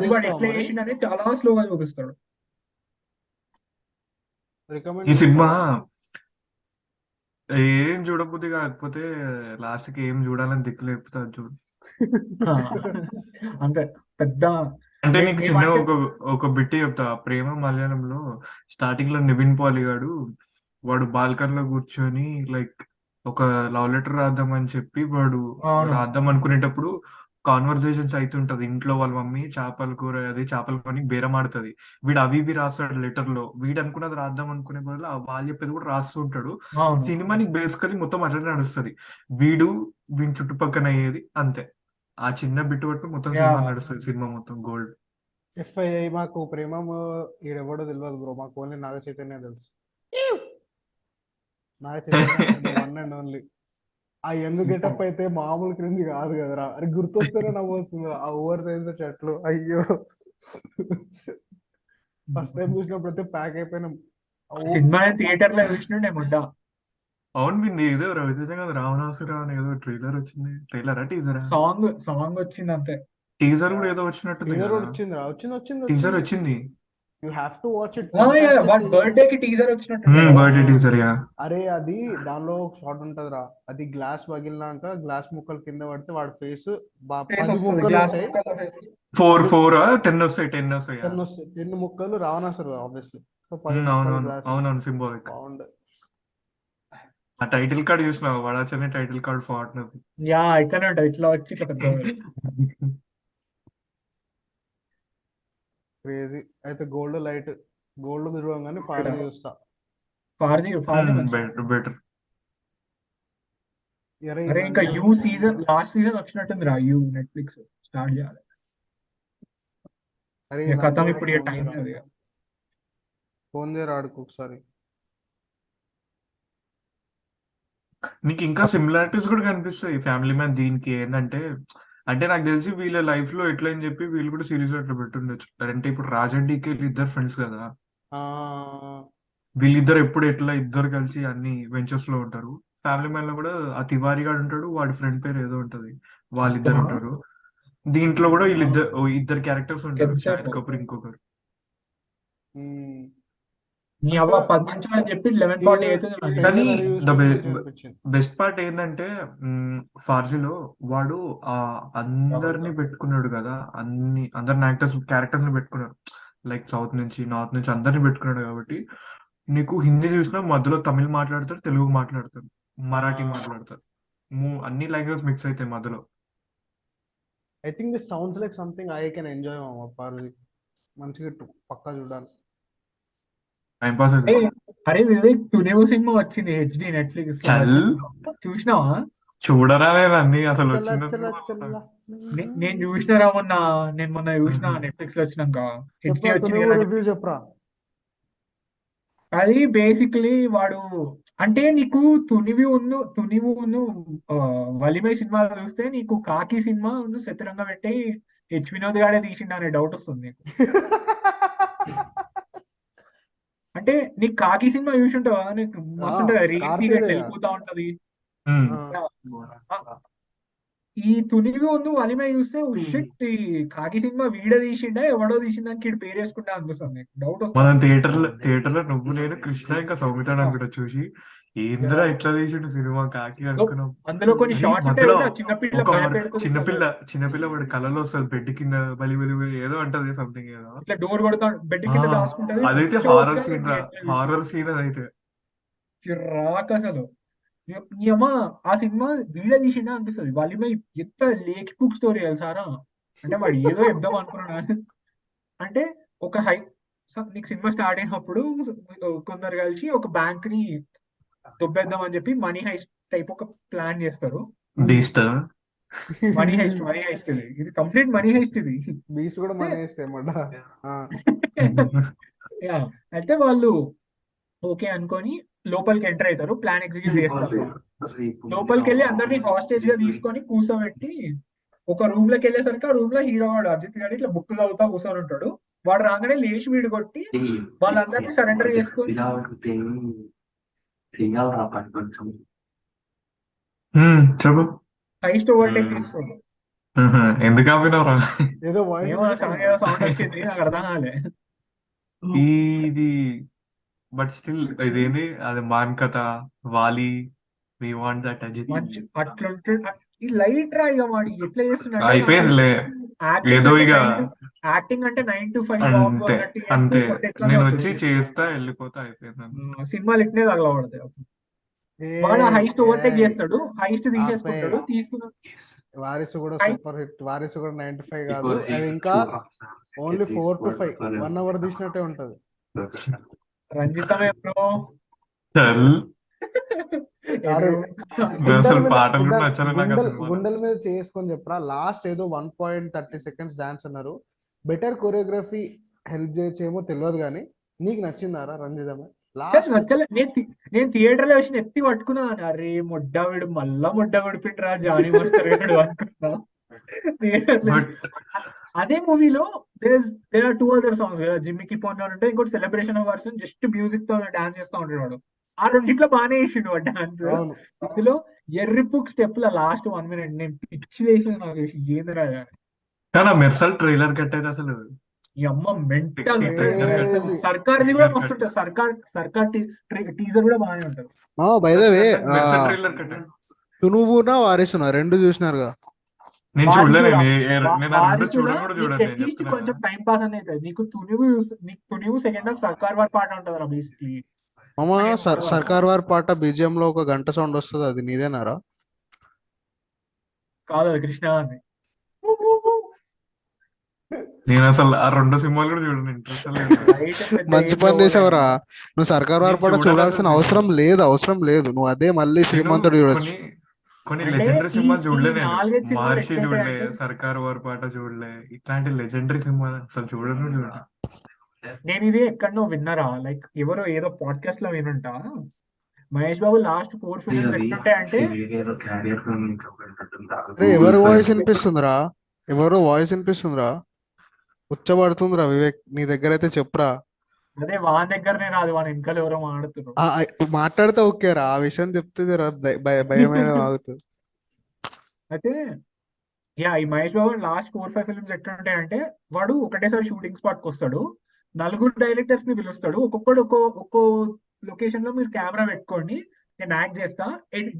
అది వాడు ఎట్లా చేసిండు అనేది చాలా స్లోగా చూపిస్తాడు. రికమెండ్ ఈ సినిమా చేస్తావా? ఏం చూడబుద్ధి కాకపోతే లాస్ట్ కి ఏం చూడాలని దిక్కు లేపుతుంది చూడు. ఆ, అంతే పెద్ద అంటే నీకు చిన్న ఏమంటే ఒక బిట్టి చెప్తా. ప్రేమ మలయాళంలో స్టార్టింగ్ లో నివిన్ పాలి గాడు వాడు బాల్కన్ లో కూర్చొని లైక్ ఒక లవ్ లెటర్ రాద్దాం అని చెప్పి వాడు అవును రాద్దాం అనుకునేటప్పుడు కాన్వర్సేషన్స్ అవుతుంటది. ఇంట్లో వాళ్ళ మమ్మీ చేపల కూర అది చేపల కొని బేరం ఆడుతుంది. వీడు అవి ఇవి రాస్తాడు లెటర్ లో. వీడు అనుకున్నది రాద్దాం అనుకునే బదులు వాళ్ళు చెప్పేది కూడా రాస్తూ ఉంటాడు. అవును సినిమాని బేసికలీ మొత్తం అట్లనే నడుస్తుంది. వీడు వీని చుట్టుపక్కన అయ్యేది అంతే. ఆ చిన్న బిట్టు పట్టు మొత్తం యా సినిమా నడుస్తుంది. సినిమా మొత్తం గోల్డ్. ఎఫ్ఐఐ మాకు ప్రేమము ఈడెవడో తెలియదు బ్రో, మాకు ఓన్లీ నాగ చైతన్య తెలుసు. Naga Chaitanya the one and only. ఆ యంగ్ గెటప్ అయితే మామూలు క్రింజ్ కాదు కదరా, అది గుర్తొస్తేనే నవ్వు వస్తుంది. ఆ ఓవర్ సైజ్ షర్ట్లు అయ్యో. ఫస్ట్ టైం చూసినప్పుడు అయితే ప్యాక్ అయిపోయినాం. సినిమా థియేటర్ లో చూసినండే ముడ్డ. అవును వింది ఏదో రవితేజ కదా రావణాసుర అని ఏదో ట్రైలర్ వచ్చింది. ట్రైలరా టీజరా? సాంగ్ వచ్చింది అంతే. టీజర్ కూడా ఏదో వచ్చినట్టుంది టీజర్ కదా. వచ్చిందిరా, వచ్చింది వచ్చింది టీజర్ వచ్చింది. వచ్చింది. You have to watch it. వాడి బర్త్డే కి టీజర్ వచ్చినట్టుంది కదా. Birthday teaser yeah. అరే అది దానిలో ఒక షాట్ ఉంటదిరా, అది గ్లాస్ పగిలినాక గ్లాస్ ముక్కలు కింద పడితే వాడి ఫేస్ ఫేస్ 10 వస్తుంది ముక్కలు గ్లాస్ ఉంటాయి. ముక్కల ఫేస్. 4 10 వస్తాయి. 10 వస్తాయి. 10 వస్తాయి, 10 ముక్కలు రావణాసురు ఆబ్వియస్లీ. సో 10 ముక్కలు అవునవును గ్లాస్. అవునవును సింబాలిక్. బాగుండే. ఆ టైటిల్ కార్డ్ చూసినావు? వడాచనే టైటిల్ కార్డ్ ఫాట్ నది. యా ఇట్లనే ఉంటది, ఇట్లా వచ్చి ఇట్లా పెద్ద క్రేజీ. అయితే గోల్డ్ లైట్, గోల్డ్ చూడగానే ఫార్ చూస్తా. ఫార్జీ మంచి. Better better. అరే ఇంకా యూ సీజన్ లాస్ట్ సీజన్ వచ్చినట్టుంది రా. యూ నెట్ఫ్లిక్స్ స్టార్ట్ చేయాలి. అరే ఇక నాకు కథం కూడా ఇప్పుడు ఫోన్ టైం చేయరా, లేదు ఇక. ఫోన్ చేయరా ఆడుకో ఒకసారి. నీకు ఇంకా సిమిలారిటీస్ కూడా కనిపిస్తాయి ఫ్యామిలీ మ్యాన్ దీనికి. ఏంటంటే అంటే నాకు తెలిసి వీళ్ళ లైఫ్ లో ఎట్లా అని చెప్పి వీళ్ళు కూడా సిరీస్ అట్లా పెట్టుండొచ్చు. అంటే ఇప్పుడు రాజ్ అండ్ డీకే ఇద్దరు ఫ్రెండ్స్ కదా. ఆ, వీళ్ళిద్దరు ఎప్పుడు ఎట్లా ఇద్దరు కలిసి అన్ని వెంచర్స్ లో ఉంటారు. ఫ్యామిలీ మ్యాన్ లో కూడా ఆ తివారీ గాడు ఉంటాడు. వాడి ఫ్రెండ్ పేరు ఏదో ఉంటది. వాళ్ళిద్దరు ఉంటారు. దీంట్లో కూడా ఇద్దరు క్యారెక్టర్స్ ఉంటారు. ఎంతసేపు? షాహిద్ కపూర్ ఇంకొకరు. ఉమ్. నీ అవ్వ 10 నిమిషాలు అని చెప్పి 11:40 అవుతుంది నాది. కానీ టీజర్ అది ద చూసినప్పుడు మంచిగా అనిపించింది. బెస్ట్ పార్ట్ ఏంటంటే ఫార్జీలో వాడు ఆ అందరిని పెట్టుకున్నాడు కదా. అందరిని యాక్టర్స్ క్యారెక్టర్స్ ని పెట్టుకున్నాడు. లైక్ సౌత్ నుంచి నార్త్ నుంచి అందరిని పెట్టుకున్నాడు కాబట్టి నీకు హిందీ చూసినా మధ్యలో తమిళ్ మాట్లాడతారు, తెలుగు మాట్లాడతారు, మరాఠీ మాట్లాడతారు. అన్ని లాంగ్వేజ్ మిక్స్ అవుతాయి మధ్యలో. I think this sounds like something I can enjoy Farzi. మంచిగా పక్కా చూడాలి. టైం పాస్ అరే అవుతుంది. అరే వివేక్, తునేవు సినిమా వచ్చింది హెచ్డి నెట్ఫ్లిక్స్ లో. చల్ చూసినావా? చూడరా నేను అన్ని అసలు చల్ల వచ్చిన చల్ల చల్ల. నేను చూసినారా నేను మొన్న చూసిన నెట్ఫ్లిక్స్ లో వచ్చినాక. హెచ్డి చెప్పరా వచ్చింది తునివు కదా అని రివ్యూ చెప్పి. చెప్పరా. అది బేసిక్లీ వాడు అంటే నీకు తునివు వలిమై సినిమా చూస్తే నీకు కాకి సినిమా శతరంగం పెట్టి హెచ్ వినోద్ గాడే తీసిండు అనే డౌట్ వస్తుంది నీకు. అంటే నీకు కాకి సినిమా చూసి ఉంటావా? నీకు మస్తు ఉంటుంది, రీల్స్ కార్తీదేయ. వెళ్ళిపోతా ఉంటది. ఆ, ఈ తునివి వలిమై చూస్తే షిట్, ఈ కాకి సినిమా వీడే తీసిండా ఎవడో తీసిందానికి ఈడు పేరు వేసుకుంటా అనిపిస్తుంది నీకు. డౌట్ మనం వస్తుంది. థియేటర్ లో నువ్వు నేను కృష్ణ ఇంకా సౌమిత కూడా చూసి ఏంద్రా ఇట్లా తీసిండు సినిమా కాకి సో అనుకున్నాం. అందులో కొన్ని అది షార్ట్స్ ఉంటాయి మధ్యలో కదా, చిన్నపిల్ల ఒక భయపెడుతుంది చిన్నపిల్ల వాడి కళలో వస్తుంది. బెడ్ కింద బలి ఏదో అంటది సంథింగ్ ఏదో. ఇట్లా డోర్ కొడతా బెడ్ కింద దాచుకుంటది. అదైతే హారర్ సీన్ అదైతే రాక అసలు నీ అమ్మ ఆ సినిమా వీడే తీసిండా అనిపిస్తుంది. వలిమై ఎంత లేక్ బుక్ స్టోరీ సారా. అంటే వాడు ఏదో చెప్దాం అనుకున్నాడు. అంటే ఒక నీకు సినిమా స్టార్ట్ అయినప్పుడు కొందరు కలిసి ఒక బ్యాంక్ ని దొబ్బేద్దాం అని చెప్పి మనీ హైస్ట్ టైప్ ఒక ప్లాన్ చేస్తారు. మనీ హైస్ట్ ఇది కంప్లీట్ మనీ హైస్ట్ ఇది. బీస్ట్ కూడా మనీ వేస్తే యా, అయితే వాళ్ళు ఓకే అనుకొని లోపలికి ఎంటర్ అవుతారు, ప్లాన్ ఎగ్జిక్యూట్ చేస్తారు. లోపలికి వెళ్ళి అందరినీ హాస్టేజ్ గా తీసుకొని కూర్చోబెట్టి ఒక రూమ్ లోకి వెళ్ళేసరికి ఆ రూమ్ లో హీరో వాడు అజిత్ గారు ఇట్లా బుక్ చదువుతా కూర్చొని ఉంటాడు. వాడు రాగానే లేచి వీడు కొట్టి వాళ్ళందరినీ సరెండర్ చేసుకొని చెప్పు హైస్ట్ ఓవర్టేక్ చేస్తాడు. ఎందుకు ఆపినవరా? ఏదో ఏమో సౌండ్ వచ్చింది, నాకు అర్థం కాలే. ఇది బట్ స్టిల్ మంచిగా ఇదేంది అది మాన్ కథ వాలి వి వాంట్ దట్ అజిత్ మంచి అట్లుంటే ఈ లైట్ రా ఇక వాడు ఎట్లా చేస్తుండే అయిపోయిందిలే యాక్టింగ్ ఏదో అంటే ఇక 9 to 5 జాబ్ అంతే అన్నట్టు చేస్తూ అంతే కొట్టేట్లనే నేను వస్తుంది వచ్చి సినిమా. చేస్తా వెళ్ళిపోతా అయిపోయింది అంతే. సినిమాలు ఇట్నే తగలబడతాయి అప్పుడు. ఏ వాడు హైస్ట్ ఓవర్టేక్ ఏ చేస్తాడు, హైస్ట్ ఆపే తీసేసుకుంటాడు, తీసుకున్న వారిసు కూడా హై సూపర్ హిట్. వారిసు కూడా 95 కాదు, అది ఇంకా ఓన్లీ 4 to 5 1 hour తీసినట్టే ఉంటది. రంజితమే బ్రో. చల్ అరే నేను గుండెల అసలు మీద పాటలు కూడా సిద్ధార్థ్ నచ్చలే నాకు ఆ సినిమాలో. గుండెల మీద చేసుకొని చెప్పరా, లాస్ట్ ఏదో 1.30 seconds డాన్స్ అన్నారు. బెటర్ కొరియోగ్రఫీ హెల్ప్ చేయొచ్చేమో తెలియదు కానీ నీకు నచ్చిందారా రంజితమే లాస్ట్? నచ్చలే. నేను థియేటర్ లో వచ్చి ఎత్తి పట్టుకున్నాను, అరే మొడ్డా వీడు మళ్ళా మొడ్డా కొడిపిండ్రా జానీ మాస్టర్ గాడు అనుకున్నా థియేటర్ లో. బట్ అదే మూవీలో దేర్ ఆర్ 2 other సాంగ్స్ కదా, జిమ్మికి పోన్ అంటే ఇంకోటి celebration of version just music తో డాన్స్ చేస్తూ ఉంటాడు వాడు. ఆ రెండిట్లో బాగానే వేసిండు వాడు డాన్స్. అవును. ఇందులో ఎర్రిపుక్ స్టెప్ లో లాస్ట్ 1 minute నేను పిచ్చి వేసిన నాకు ఏందిరా అని. కానీ ఆ మెర్సల్ ట్రైలర్ కట్టేది అసలు ఈ అమ్మ మెంటల్ Sexy trailer Crazy. సర్కార్ది కూడా trailer మస్తు ఉంటుంది. సర్కార్ టీజర్ కూడా బాగానే ఉంటుంది. By the way Mersal trailer కట్టే నువ్వునా వారిసునా రెండు చూసినారుగా? నేను చూడలేదు. వారిసుడా నేను ఆ రెండు వారిసుడా చూడను కూడా నీకు చూడను నేను అట్లీస్ట్ చెప్తున్నా. కొంచెం టైం పాస్ అనేది అవుతుంది. నీకు తునివు సెకండ్ హాఫ్ సర్కార్ వారి పాట ఉంటుంది రా బేసిక్లీ. మామ సర్కార్ వారి పాట బీజిఎం లో ఒక గంట సౌండ్ వస్తుంది, అది నీదేనారా? కాదు అది కృష్ణ అని. నేను అసలు ఆ రెండు సినిమాలు కూడా చూడను, ఇంట్రెస్ట్ లేదు. మంచి పని చేసావురా. నువ్వు సర్కార్ వారి నేను పాట చూడాలి చూడాల్సిన అసలు అవసరం లేదు. నువ్వు అదే మళ్ళీ నేను శ్రీమంతుడు చూడొచ్చు. కొన్ని అంటే లెజెండరీ సినిమాలు చూడలే. నేను 4-5 సినిమాలు మహర్షి ఎట్లుంటాయి చూడలే, అంటే, సర్కార్ వారి పాట చూడలే, ఇట్లాంటి లెజెండరీ సినిమాలు అసలు చూడను. నేను ఇది ఎక్కడనో విన్నారా, లైక్ ఎవరో ఏదో పాడ్కాస్ట్ లో వినుంటా, మహేష్ బాబు లాస్ట్ 4 ఫిల్మ్స్ ఎట్లుంటాయి అంటే, రే ఎవరు వాయిస్ వినిపిస్తుందిరా? ఉచ్చబడుతుందిరా వివేక్, నీ దగ్గర అయితే చెప్పురా. అదే వాని దగ్గరనే రాదు, వాని వెనకాల ఎవరో మాట్లాడుతున్నారు. మాట్లాడితే ఓకేరా, ఆ విషయం చెప్తే రా భయమైన ఆగుతుంది. అయితే ఈ మహేష్ బాబు లాస్ట్ 4-5 ఫిల్మ్స్ ఎట్లుంటాయి అంటే, వాడు ఒకటేసారి షూటింగ్ స్పాట్ కి వస్తాడు, 4 డైరెక్టర్స్ ని పిలుస్తాడు, ఒక్కొక్కడు ఒక్కో లొకేషన్ లో మీరు కెమెరా పెట్టుకోండి, నేను యాక్ట్ చేస్తా,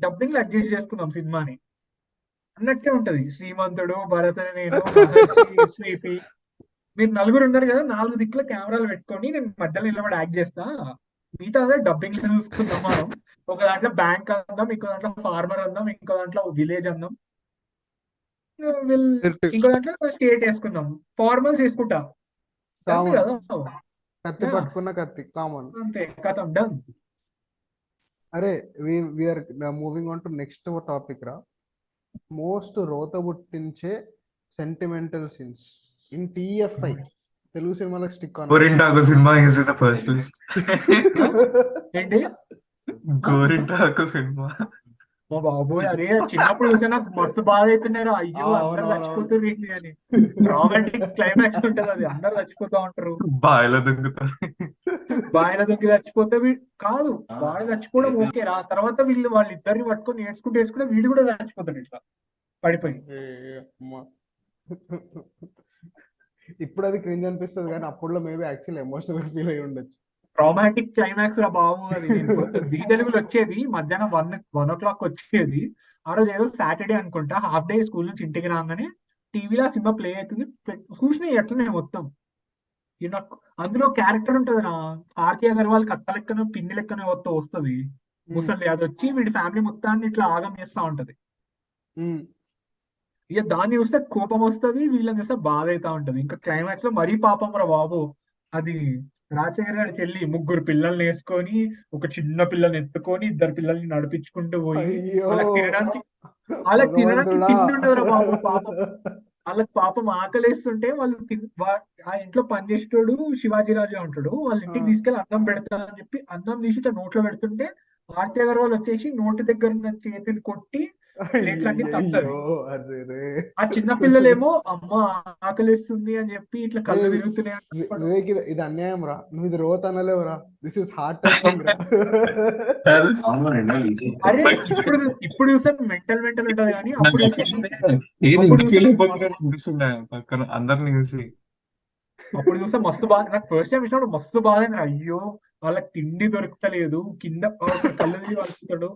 డబ్బింగ్ లో అడ్జస్ట్ చేసుకుందాం సినిమాని అన్నట్టే ఉంటది. శ్రీమంతుడు, భరత్, నేను, మహర్షి, స్వీపి, మీరు 4 ఉన్నారు కదా, 4 దిక్కుల కెమెరాలు పెట్టుకొని నేను మధ్యలో నిలబడి యాక్ట్ చేస్తా, మిగతా డబ్బింగ్ లో చూసుకుందాం మనం. ఒక దాంట్లో బ్యాంక్ అందాం, ఇంకో దాంట్లో ఫార్మర్ అందాం, ఇంకో దాంట్లో విలేజ్ అందాం, ఇంకో దాంట్లో స్టేట్ వేసుకుందాం, ఫార్మల్స్ వేసుకుంటా కామన్, కదా, కత్తి పట్టుకున్న కత్తి కామన్, అంతే కథం డన్. అరే we are moving on to next topic రా. మోస్ట్ రోత పుట్టించే sentimental scenes in TFI Telugu సినిమాలకు stick on. Gorintaku cinema is the first list. ఏంటి గోరింటాకు సినిమా మా బాబోయ్, అరే చిన్నప్పుడు చూసే నాకు మస్తు బాధ అవుతున్నారు, అయ్యో అందరు చచ్చిపోతారు ఏంటి అని. రొమాంటిక్ క్లైమాక్స్ ఉంటది, అది అందరు చచ్చిపోతా ఉంటారు, బాయిలో దింగుతారు. బాయిల దొంగి చచ్చిపోతే కాదు, వాడు చచ్చిపోవడం ఓకే రా, తర్వాత వాళ్ళిద్దరిని పట్టుకొని ఏడ్చుకుంటే వీడు కూడా చచ్చిపోతాడు ఇట్లా పడిపోయి. ఇప్పుడు అది క్రింజ్ అనిపిస్తుంది కానీ అప్పుడులో మేబీ యాక్చువల్ ఎమోషనల్ ఫీల్ అయి ఉండొచ్చు. రొమాంటిక్ క్లైమాక్స్ రా బాబు. అది జీ తెలుగులో వచ్చేది మధ్యాహ్నం 1 o'clock వచ్చేది. ఆ రోజు ఏదో సాటర్డే అనుకుంటా, హాఫ్ డే స్కూల్ నుంచి ఇంటికి రాగానే టీవీలో ఆ సినిమా ప్లే అవుతుంది, చూసినా ఎట్లనే మొత్తం. నాకు అందులో క్యారెక్టర్ ఉంటది నా, ఆర్కే అగర్వాల్ కత్త లెక్కన పిన్ని లెక్కన వస్తుంది ముసలి, అది వచ్చి వీడి ఫ్యామిలీ మొత్తాన్ని ఇట్లా ఆగం చేస్తా ఉంటది. ఇక దాన్ని చూస్తే కోపం వస్తుంది, వీళ్ళని చూస్తే బాధ అవుతా ఉంటది. ఇంకా క్లైమాక్స్ లో మరీ పాపం రా బాబు, అది రాజశేఖర్ గారి చెల్లి 3 పిల్లల్ని వేసుకొని, ఒక చిన్న పిల్లని ఎత్తుకొని 2 పిల్లల్ని నడిపించుకుంటూ పోయి, వాళ్ళకి తినడానికి తిండి ఉండదురా బాబు పాపం. వాళ్ళకి పాపం ఆకలేస్తుంటే వాళ్ళు ఆ ఇంట్లో పనిచేసేటోడు శివాజీరాజు ఉంటాడు, వాళ్ళ ఇంటికి తీసుకెళ్లి అన్నం పెడతారని చెప్పి అన్నం తీసి ఇట్లా నోట్లో పెడుతుంటే, ఆర్తి అగర్వాల్ వచ్చేసి నోటి దగ్గర ఉన్న చేతిని కొట్టి ప్లేట్లన్నీ తప్పుతారు. ఆ చిన్న పిల్లలేమో అమ్మ ఆకలిస్తుంది అని చెప్పి ఇట్లా కళ్ళు తిరుగుతున్నాయి. ఇది అన్యాయం రా, నువ్వు ఇది రోత్ అనలేవురా, దిస్ ఇస్ హార్ట్ టచింగ్ రా. అరే ఇప్పుడు చూస్తే మెంటల్ ఉంటది కానీ అప్పుడు పక్కన అందరిని చూసి అప్పుడు చూస్తే మస్తు బాధ. నాకు ఫస్ట్ టైం ఇచ్చినప్పుడు మస్తు బాధ. అయ్యో వాళ్ళకి తిండి దొరుకుతలేదు, కింద ఒక కళ్ళు తిరిగి పడుతుంటాడు.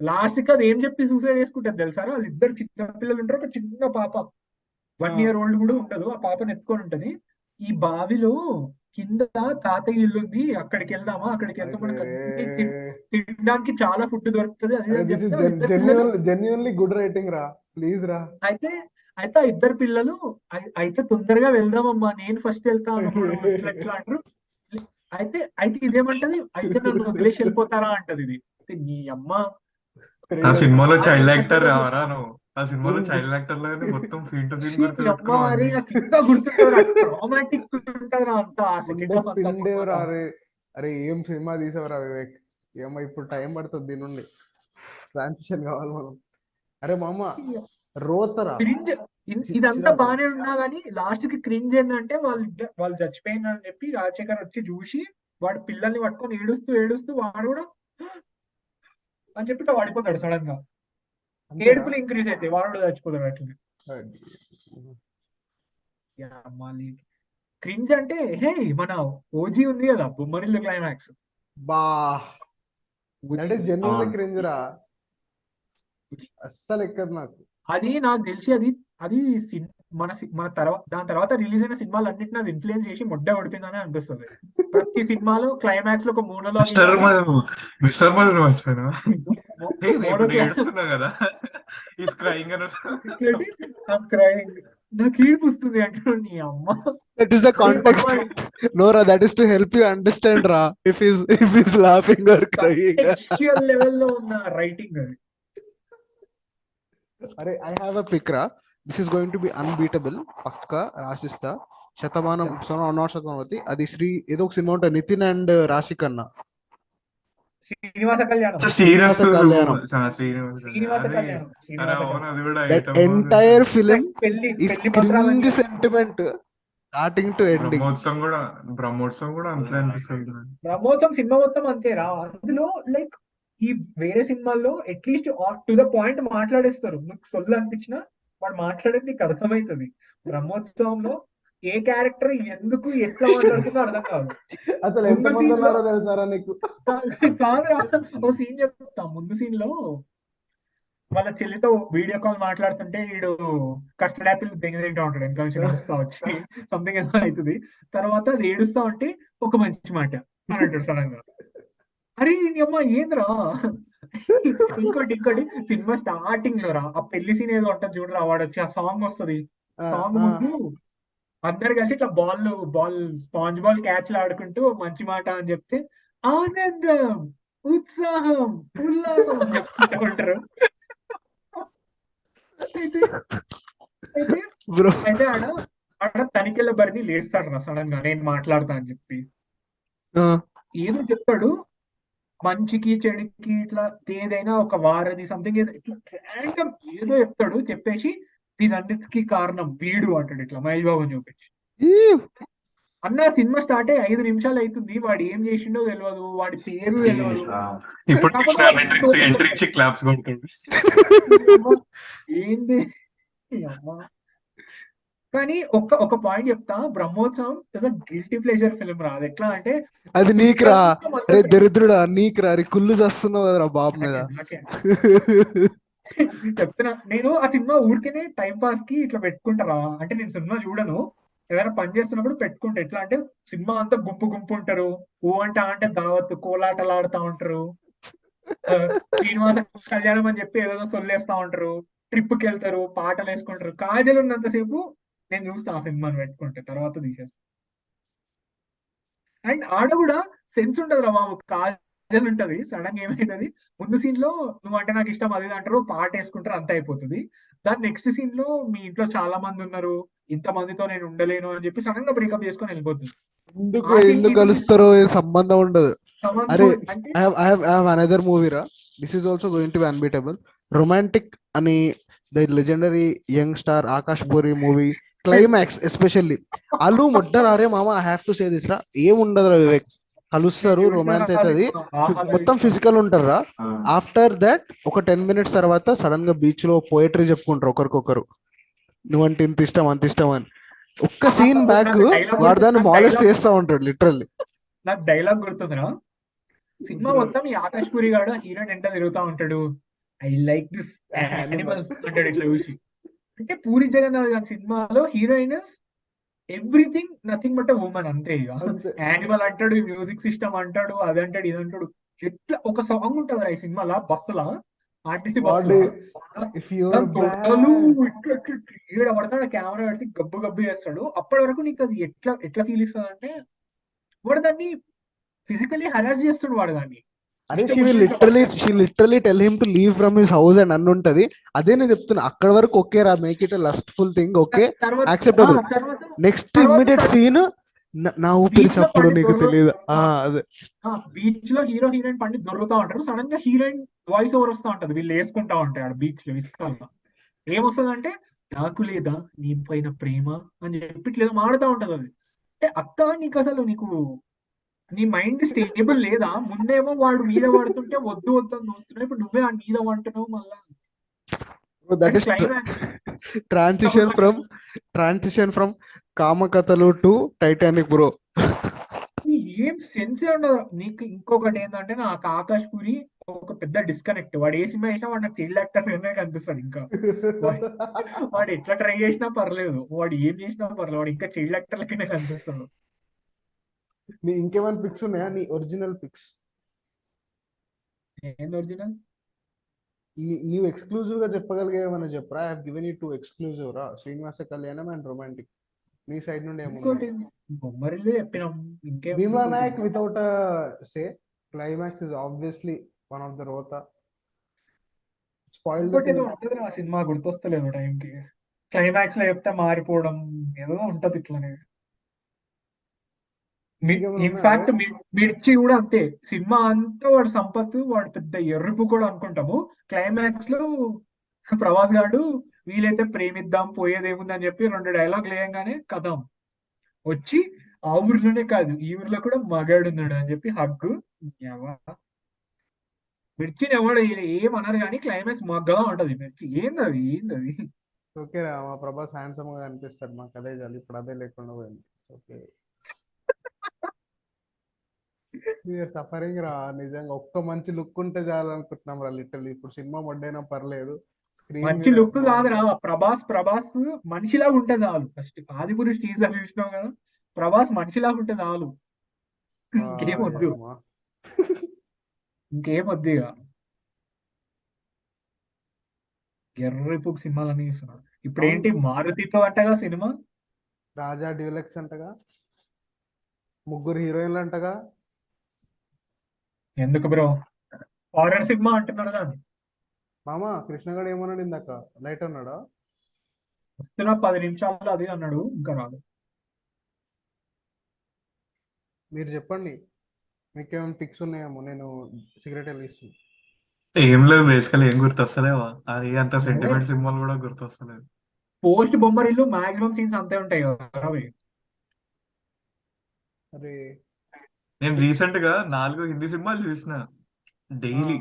లాస్ట్ కి అది ఏం చెప్పి సూసైడ్ చేసుకుంటారు తెలుసా? వాళ్ళు ఇద్దరు చిన్న పిల్లలు ఉంటారు, ఒక చిన్న పాప 1 year old కూడా ఉండదు, ఆ పాపను ఎత్తుకొని ఉంటది. ఈ బావిలో కింద తాతయ్య ఇల్లు ఉంది, అక్కడికి వెళ్దామా, అక్కడికి వెళ్తే మనకు అన్ని తినడానికి చాలా ఫుడ్ దొరుకుతుంది అది ఇది అని దిస్ ఇస్ చెప్తే వాళ్ళ ఇద్దరు పిల్లలు జెన్యున్లీ గుడ్ రైటింగ్ రా, ప్లీజ్ రా. అయితే అయితే ఆ ఇద్దరు పిల్లలు అయితే తొందరగా వెళ్దామమ్మా, నేను ఫస్ట్ వెళ్తా అన్నప్పుడు ఇట్లా ఇట్లా అంటారు. అయితే అయితే ఇదేమంటది, అయితే నన్ను వదిలేసి వెళ్ళిపోతారా అంటది. ఇది అయితే నీ అమ్మ ఆ సినిమాలో ఆ చైల్డ్ ఎంత యాక్టర్ పెద్ద రావరా నువ్వు? ఆ సినిమాలో చైల్డ్ యాక్టర్ లాగానే మొత్తం సీన్ టు సీన్ గుర్తు నీ అమ్మ పెట్టుకున్నావు అరే అన్ని. నాకు ఇంకా గుర్తుంటారు, ట్రామాటిక్ ఉంటది అంతా ఆ సెకండ్ గుండె హాఫ్ అంతా పిండేవరా సినిమాలో. అరే. అరే ఏం సినిమా తీసావురా వివేక్, ఏమో ఇప్పుడు టైం పడుతుంది దీని నుండి, ట్రాన్సిషన్ కావాలి మనం. అరే మామ రోతరా క్రింజ్ ఇదంతా చిరాకు. బానే ఉన్నా గానీ లాస్ట్ కి క్రింజ్ ఏంటంటే వాళ్ళు చచ్చిపోయిందని చెప్పి రాజశేఖర్ వచ్చి చూసి వాడు పిల్లల్ని పట్టుకొని ఏడుస్తూ ఏడుస్తూ వాడు కూడా అని చెప్పి ఇట్లా పడిపోతాడు సడన్ గా. అంతేనా? ఏడుపులు ఇంక్రీజ్ అయితే వాడు కూడా చచ్చిపోతాడు అట్లా. క్రింజ్ అంటే హే మన ఓజీ ఉంది కదా బొమ్మరిల్లు క్లైమాక్స్, బా దట్ ఈస్ జెన్యున్లీ అవును. క్రింజ్ రా, అస్సలు ఎక్కదు నాకు. అది నాకు తెలిసి అది మన తర్వాత దాని తర్వాత రిలీజ్ అయిన సినిమాలు అన్నింటినీ అది ఇన్ఫ్లుయెన్స్ చేసి మొడ్డ పడిపోయిందని అనిపిస్తుంది. ప్రతి సినిమాలో క్లైమాక్స్ లో ఒక మిస్టర్ మోనోలాగ్ మధు మర్చిపోయినా ఇప్పుడు ఏడుస్తున్నా కదా ఈస్ క్రైంగ్ అని నాకు ఏడుపు వస్తుంది అంటారు నీ అమ్మ. That is the context. Nora, that is to help you understand ra, if he's laughing or crying. Textual లెవెల్లో ఉన్న రైటింగ్ అది. అరే ఐ హావ్ అ పిక్ రా, this is going to be unbeatable, పక్కా రాసిస్తా. శతమానం నాట్ శతమావతి, అది శ్రీ ఏదో ఒక సినిమా ఉంటుంది, నితిన్ అండ్ రాశిక్ అన్న, శ్రీనివాస కళ్యాణం. సీరియస్ కళ్యాణం. శ్రీనివాస కళ్యాణం. అది కూడా that entire film పెళ్లి is పత్రాలని cringe sentiment starting to ending. Brahmotsavam కూడా అంతే అనిపిస్తుంది. బ్రహ్మోత్సవం సినిమా మొత్తం అంతేరా. అందులో లైక్ ఈ వేరే సినిమాల్లో అట్లీస్ట్ టు ద పాయింట్ మాట్లాడేస్తారు, మీకు సొల్లు అనిపించినా వాడు మాట్లాడేది నీకు అర్థమవుతుంది. బ్రహ్మోత్సవంలో ఏ క్యారెక్టర్ ఎందుకు ఎట్లా మాట్లాడుతుందో అర్థం కాదు. అసలు ఎంత మంది ఉన్నారో తెలుసారా నీకు? కాదురా, ఓ సీన్ చెప్తా. ముందు సీన్ లో వాళ్ళ చెల్లితో వీడియో కాల్ మాట్లాడుతుంటే వీడు కస్టర్డ్ యాపిల్ దెంగ తింటా ఉంటాడు, ఇంకా నడుస్తా వచ్చి సంథింగ్ ఏదో అవుతుంది. తర్వాత అది ఏడుస్తా ఉంటే ఒక మంచి మాట అని అంటాడు సడన్ గా. అరే నీ అమ్మ ఏంద్రా. ఇంకోటి సినిమా స్టార్టింగ్ లో రా ఆ పెళ్లి సీన్ ఏదో ఉంటుంది చూడరా, వాడు వచ్చి ఆ సాంగ్ వస్తుంది. సాంగ్ ముందు అందరు కలిసి ఇట్లా బాల్ స్పాంజ్ బాల్ క్యాచ్ ఆడుకుంటూ మంచి మాట అని చెప్తే ఆనందం ఉత్సాహం ఉల్లాసం అని చెప్తుంటా ఉంటారు. అయితే ఆడ తనిఖీల బరిని లేస్తాడు రా సడన్ గా, నేను మాట్లాడతా అని చెప్పి ఏదో చెప్తాడు. మంచికి చెడుకి ఇట్లా ఏదైనా ఒక వారధి సంథింగ్ ఏదో ఇట్లా ర్యాండమ్ ఏదో చెప్తాడు. చెప్పేసి దీనన్నిటికీ కారణం వీడు అంటాడు ఇట్లా మహేష్ బాబుని చూపించి. అన్న సినిమా స్టార్ట్ అయ్యి 5 నిమిషాలు అవుతుంది, వాడు ఏం చేసిండో తెలియదు, వాడి పేరు తెలియదు. ఏంది అమ్మా. కానీ ఒక పాయింట్ చెప్తా, Brahmotsavam is a guilty pleasure film రా. అది ఎట్లా అంటే అది నీకురా, అరే దరిద్రుడా నీకురా, అరే కుళ్ళు చేస్తున్నావు కదరా బాబు మీద. చెప్తున్నా నేను ఆ సినిమా ఊరికేనే టైం పాస్ కి ఇట్లా పెట్టుకుంటారా. అంటే నేను సినిమా చూడను, ఏదైనా పని చేస్తున్నప్పుడు పెట్టుకుంటా. ఎట్లా అంటే సినిమా అంతా గుంపు ఉంటారు, అంటే దావత్ కోలాటలు ఆడుతా ఉంటారు, శ్రీనివాస కళ్యాణం అని చెప్పి ఏదో సొల్లేస్తా ఉంటారు, ట్రిప్ కి వెళ్తారు, పాటలు వేసుకుంటారు. కాజల్ ఉన్నంతసేపు నేను చూస్తా ఆ సినిమాని పెట్టుకుంటే, తర్వాత తీసేస్తా. అండ్ ఆడ కూడా సెన్స్ ఉంటది రా బాబు, కాజల్ ఉంటది. సడన్ గా ఏమైతుంది, ముందు సీన్ లో నువ్వు అంటే నాకు ఇష్టం అది అంటారు, పాట వేసుకుంటారు, అంత అయిపోతుంది. దాని నెక్స్ట్ సీన్ లో మీ ఇంట్లో చాలా మంది ఉన్నారు, ఇంత మందితో నేను ఉండలేను అని చెప్పి సడన్ గా బ్రేకప్ చేసుకొని వెళ్ళిపోతుంది. ఎందుకు కలుస్తారో ఏం సంబంధం ఉండదు. అరే అంటే I have another movie రా, this is also going to be unbeatable. Romantic అని the legendary young star Akash Puri movie climax especially Allu మొట్టర్. అరే మామ I have to say this రా, ఏం ఉండదు రా వివేక్, కలుస్తారు, రొమాన్స్ అవుతుంది, మొత్తం ఫిజికల్ ఉంటారా. ఆఫ్టర్ దట్ ఒక 10 minutes తర్వాత సడన్ గా బీచ్ లో పోయట్రీ చెప్పుకుంటారు ఒకరికొకరు, నువ్వంటే ఇంత ఇష్టం అంత ఇష్టం అని. ఒక్క సీన్ బ్యాక్ వాడు దాన్ని మాలెస్ట్ చేస్తా ఉంటాడు లిటరల్లీ. నాకు డైలాగ్ గుర్తుందిరా, సినిమా మొత్తం ఈ ఆకాష్ పూరి గాడు హీరోయిన్ ఎంట తిరుగుతా ఉంటాడు. ఐ లైక్ దిస్ యానిమల్ అంటాడు ఇట్లా చూసి. అంటే పూరి జగన్నాథ్ గారి సినిమాలో heroine everything nothing but women అంతే. ఇక అంతే. యానిమల్ అంటాడు, మ్యూజిక్ సిస్టమ్ అంటాడు, అది అంటాడు, ఇది అంటాడు. ఎట్లా ఒక సాంగ్ ఉంటది ఈ సినిమాలో బస్సులా, ఆర్టీసీ బస్సులో ఇఫ్ యువర్ దాని తొడలు ఇట్లా ఇట్లా ఇట్లా ఈడ పడతాడు, కెమెరా పెడితే గబ్బు గబ్బు చేస్తాడు. అప్పటి వరకు నీకు అది ఎట్లా ఎట్లా ఫీల్ ఇస్తుంది అంటే వాడు దాన్ని ఫిజికలీ హరాస్ చేస్తాడు వాడు దాన్ని. అరే ఇష్టం షీ వచ్చినట్టు literally tell him to leave from his house and అన్ని ఉంటది. అదే నేను చెప్తున్నా, అక్కడ వరకు ఓకే రా, make it lustful thing, okay తర్వాత యాక్సెప్టబుల్. తర్వాత నెక్స్ట్ తర్వాత ఇమ్మీడియట్ సీన్, నా ఊపిరి బీచ్ లో చప్పుడు పండి నీకు తెలియదు. అదే బీచ్ లో హీరో హీరోయిన్ పండి దొరుకుతా ఉంటారు. సడన్ గా హీరోయిన్ వాయిస్ ఓవర్ వస్తా ఉంటది, వీళ్ళు వేసుకుంటా ఉంటాయి ఆడ బీచ్ లో ఇసుకల్లో. ఏమొస్తుంది అంటే నాకు లేదా నీ పైన ప్రేమ అని చెప్పి ఇట్లా ఏదో మాడుతూ ఉంటది అది. అంటే అక్క నీకు అసలు నీ మైండ్ స్టేబుల్ లేదా? ముందేమో వాడు మీద పడుతుంటే వద్దు వద్దు అని వస్తున్నావు, ఇప్పుడు నువ్వే ఆ మీద పడుతున్నావు మళ్ళా. That and is climax transition from కామకథలు టు టైటానిక్ బ్రో. ఏం సెన్స్ ఉండదు నీకు. ఇంకొకటి ఏంటంటే నాకు ఆకాష్ పూరి ఒక పెద్ద డిస్కనెక్ట్. వాడు ఏ సినిమా చేసినా వాడు నాకు చైల్డ్ యాక్టర్ గానే కనిపిస్తాడు. ఇంకా వాడు ఎట్లా ట్రై చేసినా పర్లేదు, వాడు ఏం చేసినా పర్లేదు, వాడు ఇంకా చైల్డ్ యాక్టర్ లెక్కనే కనిపిస్తాడు. నీ ఇంకేమైనా పిక్స్ ఉన్నాయా, నీ ఒరిజినల్ పిక్స్? ఏంది ఒరిజినల్? నీవు ఎక్స్క్లూజివ్ గా చెప్పగలిగేమని చెప్పరా? I have given you 2 exclusive రా, శ్రీనివాస కళ్యాణం అండ్ రొమాంటిక్. నీ సైడ్ నుండి ఇంకోటి ఏమున్నాయి? బొమ్మరిల్లు చెప్పినాం, ఇంకేం Bheemla Nayak without say climax is obviously one of the రోతా. స్పాయిల్డ్ ఇంకోటి ఏదో ఉంటది ఆ సినిమా గుర్తొస్తలేదు టైంకి. క్లైమాక్స్ లో చెప్తే మారిపోవడం ఏదో ఉంటది ఇట్లనే. ఇన్ఫాక్ట్ మిర్చి కూడా అంతే. సినిమా అంతా వాడు సంపత్, వాడు పెద్ద ఎర్రుపు కూడా అనుకుంటాము. క్లైమాక్స్ లో ప్రభాస్ గాడు వీలైతే ప్రేమిద్దాం పోయేదేముంది అని చెప్పి 2 డైలాగ్ లేయంగానే కథం వచ్చి ఆ ఊర్లోనే కాదు ఈ ఊర్లో కూడా మగాడు ఉన్నాడు అని చెప్పి హగ్గు. మిర్చిని ఎవడు ఏమన్నారు కానీ క్లైమాక్స్ మగ్గగా ఉంటది. మిర్చి ఏందది ఏందది. ఓకే రా, మా ప్రభాస్ హ్యాండ్సమ్ గా అనిపిస్తాడు, మాకు అదే చాలు. ఇప్పుడు అదే లేకుండా పోయింది. ఓకే, సఫరింగ్ రా నిజంగా. ఒక్క మంచి లుక్ ఉంటే చాలు అనుకుంటున్నాం రా లిటరల్లీ. ఇప్పుడు సినిమా మొడ్డైనా పర్లేదు, స్క్రీన్ మంచి మీద లుక్ కాదురా, ప్రభాస్ మనిషిలాగా ఉంటే చాలు. ఫస్ట్ ఆదిపురుష్ టీజర్ చూసినావు కదా, ప్రభాస్ మనిషిలాగా ఉంటే చాలు. ఇంకేం వద్దు, ఇంకేం వద్దు ఇక. ఎర్రిపు సినిమాలన్నీ చూస్తున్నాడు. ఇప్పుడు ఏంటి మారుతితో అంటగా సినిమా, రాజా డ్యూలెక్స్ అంటగా, 3 హీరోయిన్లు అంటగా. ఎందుకు బ్రో హారర్ సినిమా అంటున్నారు కానీ మామ కృష్ణగాడు ఏమన్నాడు ఇందాక, లైట్ అన్నాడా? వస్తున్న 10 నిమిషాల్లో అది అన్నాడు, ఇంకా రాదు. మీరు చెప్పండి, మీకేమైనా పిక్స్ ఉన్నాయేమో, నేను సిగరెట్ వెలిగిస్తాను. ఏం లేదు, బేసికల్ ఏం గుర్తొస్తలేవా, అది అంత సెంటిమెంట్ సినిమాలు కూడా గుర్తొస్తలేదు. పోస్ట్ బొమ్మరిల్లు మాక్సిమం సీన్స్ అంతే ఉంటాయి కదా అవి. అరే నేను రీసెంట్ గా 4 హిందీ సినిమాలు చూసిన డైలీ.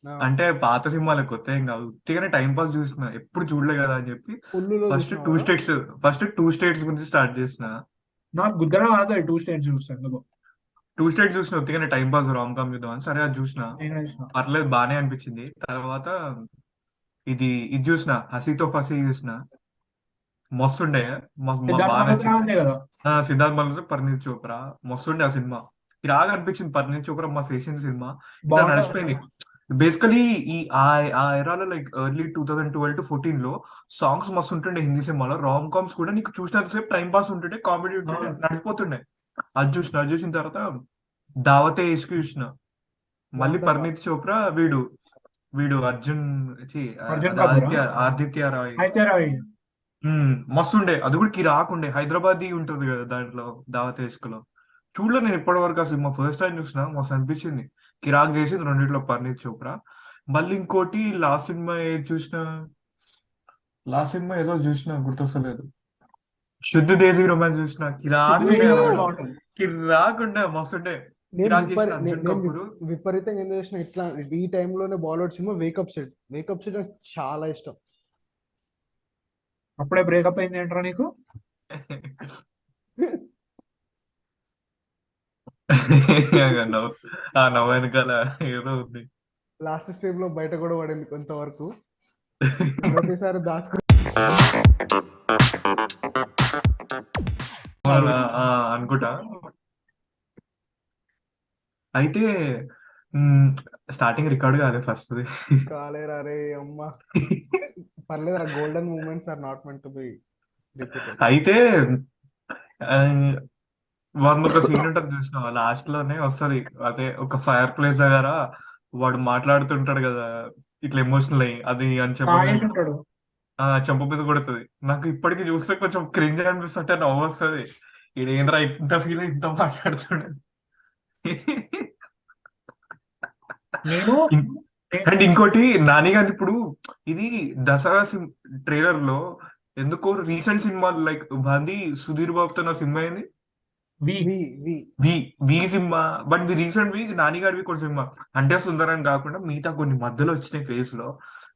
నా అంటే పాత సినిమాలు కొత్త ఏం కాదు, ఉత్తిగానే టైం పాస్ చూసిన, ఎప్పుడు చూడలే కదా అని చెప్పి. పుల్లులో ఫస్ట్ టూ స్టేట్స్ గురించి స్టార్ట్ చేసిన. నాకు గుద్దర కాదు 2 స్టేట్స్ చూస్తాను ఎందుకో. 2 స్టేట్స్ చూసిన, ఉత్తిగానే టైం పాస్ రామ్ కామ్ చూద్దాం అని. సరే అది చూసిన, నేను చూసిన పర్లేదు బానే అనిపించింది. తర్వాత ఇది చూసిన, హసీతో ఫసీ చూసిన, మస్తుండే. సిద్ధార్థ్ బాగా మల్హోత్రా నచ్చింది. అంతే కదా. సిద్ధార్థ్ మల్హోత్రా, పరిణీత్ చోప్రా, మస్తుండే ఆ సినిమా. రాగా అనిపించింది, పరిణీత్ చోప్రా మస్తు చేసిన సినిమా. ఇట్లా నడిచిపోయింది. బేసికలీ ఆ ఎరాలో లైక్ ఎర్లీ 2012 to 2014 లో సాంగ్స్ మస్తు ఉంటుండే హిందీ సినిమాలో. రామ్ కామ్స్ కూడా నీకు చూసినంతసేపు టైం పాస్ ఉంటుండే, కామెడీ ఉంటుండే, నడిచిపోతుండే. అది చూసిన తర్వాత దావతే ఇష్క్ చూసిన. మళ్ళీ పరిణీత్ చోప్రా, వీడు అర్జున్ అర్జున్ కపూరా? ఆదిత్య రాయ్. అయితే రాయి. మస్తుండే, అది కూడా కిరాకుండే. హైదరాబాద్ ఉంటది కదా దాంట్లో, దావత్ ఇష్క్లో. చూడలే నేను ఇప్పటి వరకు ఆ సినిమా, ఫస్ట్ టైం చూసిన, మస్తు అనిపించింది. కిరాక్ చేసింది రెండిట్లో పరిణీత్ చోప్రా. మళ్ళీ ఇంకోటి లాస్ట్ సినిమా ఏది చూసిన, లాస్ట్ సినిమా ఏదో చూసిన గుర్తొస్తలేదు. శుద్ధ దేశీ రొమాన్స్ చూసిన, బాగుంటుంది. కిరాకుండే మస్తుండే. కిరాక్ చేసిన అర్జున్ కపూర్. విపరీతంగా ఏం చేసిన ఇట్లా ఈ టైంలోనే బాలీవుడ్ సినిమా వేకప్ సెట్ నాకు చాలా ఇష్టం. అప్పుడే బ్రేకప్ అయింది ఏంట్రా నీకు? నవ్వు ఆ నవ్వు వెనకాల ఏదో ఉంది. లాస్ట్ స్ట్రీమ్ లో బయట కూడా పడింది కొంతవరకు. ప్రతిసారి దాచుకుని అవునా? అనుకుంటా. అయితే స్టార్టింగ్ రికార్డ్ కాదు ఫస్ట్. కాలేరా రే అమ్మ. పర్లేదు, ఆ golden moments are not meant to be repeated. అయితే వాడు ఒక సీన్ ఉంటుంది చూసినావా, లాస్ట్ లోనే వస్తది. అదే ఒక ఫైర్ ప్లేస్ దగ్గర వాడు మాట్లాడుతుంటాడు కదా, ఇట్లా ఎమోషనల్ అయ్యి అది అని చెప్పగా తాగేసి ఉంటాడు. చెంప మీద కొడుతుంది. నాకు ఇప్పటికి చూస్తే కొంచెం క్రింజ్ అనిపిస్తుంటే నవ్వు వస్తుంది. ఏంద్రా ఇంత ఫీల్ అయ్యి ఇంత మాట్లాడుతున్నాడు. నేను అండ్ ఇంకోటి నాని గారి ఇప్పుడు ఇది దసరా ట్రైలర్ లో ఎందుకో రీసెంట్ సినిమా లైక్ బాంది సుధీర్ బాబుతో నా సినిమా ఏంది వి వి వి వి వి సినిమా. బట్ ది రీసెంట్ వి నాని గారివి కొన్ని సినిమా అంటే సుందరని కాకుండా మిగతా కొన్ని మధ్యలో వచ్చినాయి ఫేస్ లో.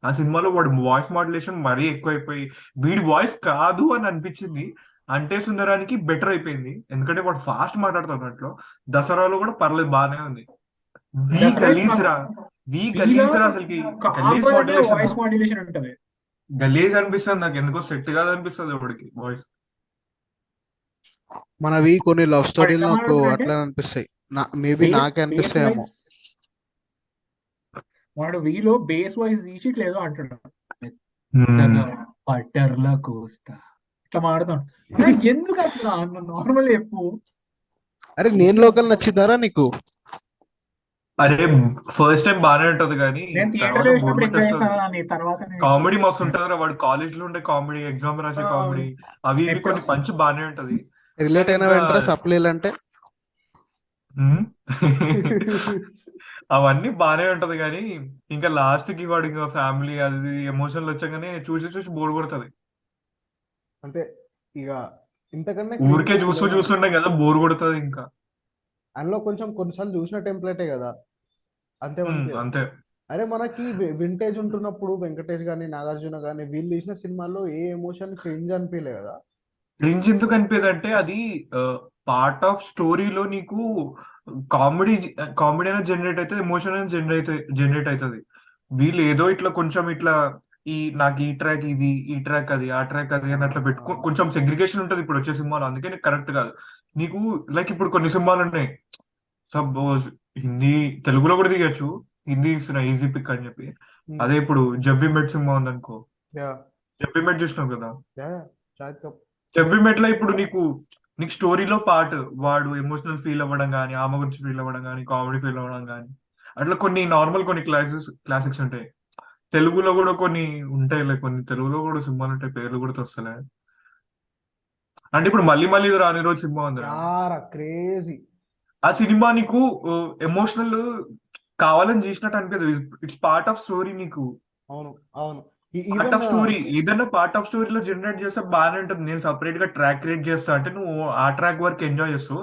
ఆ సినిమాలో వాడు వాయిస్ మాడ్యులేషన్ మరీ ఎక్కువైపోయి వీడి వాయిస్ కాదు అని అనిపించింది. అంటే సుందరానికి బెటర్ అయిపోయింది ఎందుకంటే వాడు ఫాస్ట్ మాట్లాడుతున్నట్లు. దసరాలో కూడా పర్లేదు బాగానే ఉంది. వి దసరా గలీజ్ రా, వి గలీజ్ రా, అసలుకి గలీజ్ మాడ్యులేషన్, వాయిస్ మాడ్యులేషన్ ఉంటది. గలీజ్ అనిపిస్తుంది నాకు. ఎందుకో సెట్ కాదు అనిపిస్తుంది వాడికి వాయిస్. మనవి కొన్ని లవ్ వాడు స్టోరీలు ఎట్లా నాకు మాట్లాడుతాడంటే అట్లా అనిపిస్తాయి. మేబీ నాకే అనిపిస్తాయేమో. వాడు వీలో బేస్ వాయిస్ తీసి ఇట్లా ఏదో అంటాడు, మెత్తగా బటర్లా కోస్తా ఇట్లా మాడతాడు. ఎందుకు అట్లా నార్మల్ చెప్పు. అరే నేను లోకల్ నచ్చిందారా నీకు? అరే ఫస్ట్ టైం బాగానే ఉంటది కానీ నేను థియేటర్ తర్వాత లో బోర్ చూసినప్పుడు ఎంజాయ్ కొట్టేస్తుంది. చేస్తాను కానీ తర్వాత కామెడీ మస్తు ఉంటది రా, వాడు కాలేజ్ లో ఉండే కామెడీ, ఎగ్జామ్ రాసే కామెడీ, అవి ఇవి ఎప్పుడు కొన్ని పంచ్ బాగానే ఉంటది. రిలేట్ అయిన ఇంకా వెంటనే సప్లీలు అంటే ఉమ్, అవన్నీ బాగానే ఉంటది కానీ ఇంకా లాస్ట్ కి వాడు ఇంకా ఫ్యామిలీ అది ఎమోషనల్ వచ్చాగానే చూసి చూసి బోర్ కొడుతుంది. అంతే ఇక. ఇంతకన్నా ఊరికే చూస్తుండే కదా బోర్ కొడుతుంది ఇంకా. అందులో కొంచెం కొన్నిసార్లు చూసిన టెంప్లెటే కదా, అంతే మంచి. అంతే. అరే మనకి వింటేజ్ ఉంటున్నప్పుడు వెంకటేష్ గానీ నాగార్జున గానీ వీళ్ళు తీసిన సినిమాల్లో ఏ ఎమోషన్ క్రింజ్ అనిపించలే కదా. క్రింజ్ ఎందుకు అనిపేది అంటే అది పార్ట్ ఆఫ్ స్టోరీలో నీకు కామెడీ కామెడీ అనేది జనరేట్ అవుతుంది, ఎమోషన్ అనేది జనరేట్ అవుతుంది. వీళ్ళు ఏదో ఇట్లా కొంచెం ఇట్లా నాకు ఈ ట్రాక్ ఇది, ఈ ట్రాక్ అది, ఆ ట్రాక్ అది అని అట్లా పెట్టుకో కొంచెం సెగ్రిగేషన్ ఉంటుంది ఇప్పుడు వచ్చే సినిమాలో. అందుకే నీకు కరెక్ట్ కాదు. నీకు లైక్ ఇప్పుడు కొన్ని సినిమాలు ఉన్నాయి సపోజ్ హిందీ, తెలుగులో కూడా దిగచ్చు, హిందీ ఇస్తున్నా ఈజీ పిక్ అని చెప్పి. అదే ఇప్పుడు జబ్బీ మెట్ సినిమా ఉందనుకో, యా జబ్బీ మెట్ చూసినావు కదా. యా షాహిద్ కపూర్. జబ్బీ మెట్ లో ఇప్పుడు నీకు స్టోరీలో పార్ట్ వాడు ఎమోషనల్ ఫీల్ అవ్వడం కానీ, ఆమె గురించి ఫీల్ అవ్వడం కానీ, కామెడీ ఫీల్ అవ్వడం కానీ, అట్లా కొన్ని నార్మల్ కొన్ని క్లాసిక్స్ ఉంటాయి. తెలుగులో కూడా కొన్ని ఉంటాయి, లైక్ కొన్ని తెలుగులో కూడా సినిమాలు ఉంటాయి, పేర్లు కూడా వస్తలే. అంటే ఇప్పుడు మళ్ళీ మళ్ళీ రాని రోజు సినిమా ఉందిరా, యారా క్రేజీ. ఆ సినిమా నీకు ఎమోషనల్ కావాలని చేసినట్టు అనిపించదు. It's part of story. నీకు అవును అవును. పార్ట్ ఆఫ్ స్టోరీ ఏదైనా పార్ట్ ఆఫ్ స్టోరీలో జనరేట్ చేస్తే బాగానే ఉంటుంది. నేను సపరేట్ గా ట్రాక్ క్రియేట్ చేస్తా అంటే నువ్వు ఆ ట్రాక్ వరకు ఎంజాయ్ చేస్తావు.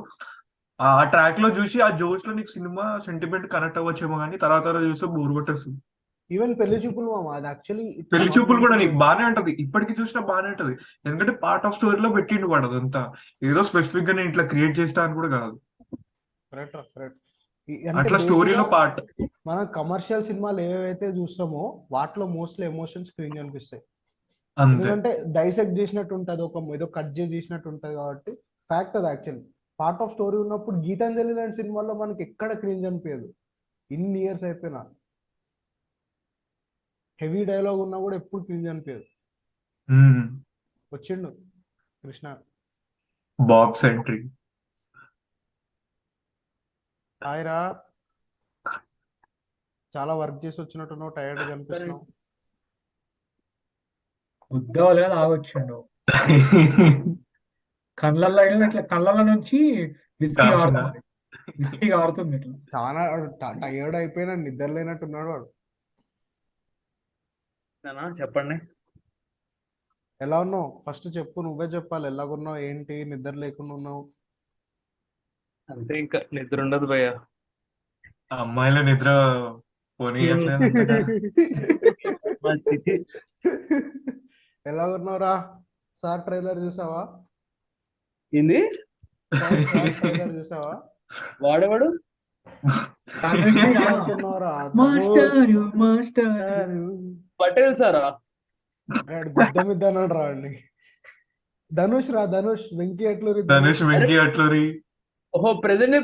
ఆ ట్రాక్ లో చూసి ఆ జోష్ లో నీకు సినిమా సెంటిమెంట్ కనెక్ట్ అవ్వచ్చేమో కానీ తర్వాత చూస్తే బోర్ కొట్టేస్తుంది. ఈవెన్ పెళ్లి చూపులు మామ, అది యాక్చువల్లీ పెళ్లి చూపులు కూడా నీకు బాగానే ఉంటది, ఇప్పటికి చూసినా బాగానే ఉంటది. ఎందుకంటే పార్ట్ ఆఫ్ స్టోరీలో పెట్టిండు వాడు. అదంతా ఏదో స్పెసిఫిక్ గా నేను ఇట్లా క్రియేట్ చేస్తా అని కూడా కాదు, అట్లా స్టోరీలో పార్ట్. మనం కమర్షియల్ సినిమాలు ఏవైతే చూస్తామో వాటిలో మోస్ట్లీ ఎమోషన్స్ క్రింజ్ అనిపిస్తాయి. అంతే. ఎందుకంటే డైసెక్ట్ చేసినట్టు ఉంటుంది, ఏదో కట్ చేసినట్టు ఉంటుంది కాబట్టి. ఫ్యాక్ట్ అది యాక్చువల్లీ. పార్ట్ ఆఫ్ స్టోరీ ఉన్నప్పుడు గీతాంజలి లాంటి సినిమాల్లో మనకి ఎక్కడ క్రింజ్ అనిపించదు. ఇన్ని ఇయర్స్ అయిపోయినా హెవీ డైలాగ్ ఉన్నా కూడా ఎప్పుడు క్రింజ్ అనిపించదు. వచ్చిండు కృష్ణ బాబ్ సెంట్రీ. హాయ్ రా, చాలా వర్క్ చేసి వచ్చినట్టున్నావు, టైర్డ్ కనిపిస్తున్నావు. ఉద్యోగాలు ఆగొచ్చిండు. కళ్ళల్లో ఇట్లా కళ్ళ నుంచి విస్కీ ఆడుతుంది, విస్కీ ఆడుతుంది ఇట్లా. చాలా టైర్డ్ అయిపోయినా, నిద్ర లేనట్టున్నాడు వాడు. చెప్పండి. ఎలా ఉన్నావు ఫస్ట్ చెప్పు, నువ్వే చెప్పాలి. ఎలాగున్నావు, ఏంటి, నిద్ర లేకుండా ఉన్నావు? అంతే, ఇంకా నిద్ర ఉండదు భయ్య. అమ్మాయిల నిద్ర పోనీ ఎలా ఉన్నావురా? సార్ ట్రైలర్ చూసావా? ఏంది? ట్రైలర్ చూసావా? వాడేవాడు ధనుష్ ని రా. మాట్లాడుతున్నావురా, మాస్టర్ మాస్టర్ పటేల్ సారా? గుద్దమిద్ద అన్నాడు రా వాడిని. ధనుష్ రా, ధనుష్, వెంకీ అట్లూరి ధనుష్ వెంకీ అట్లూరి. ఓహో ప్రెసెంట్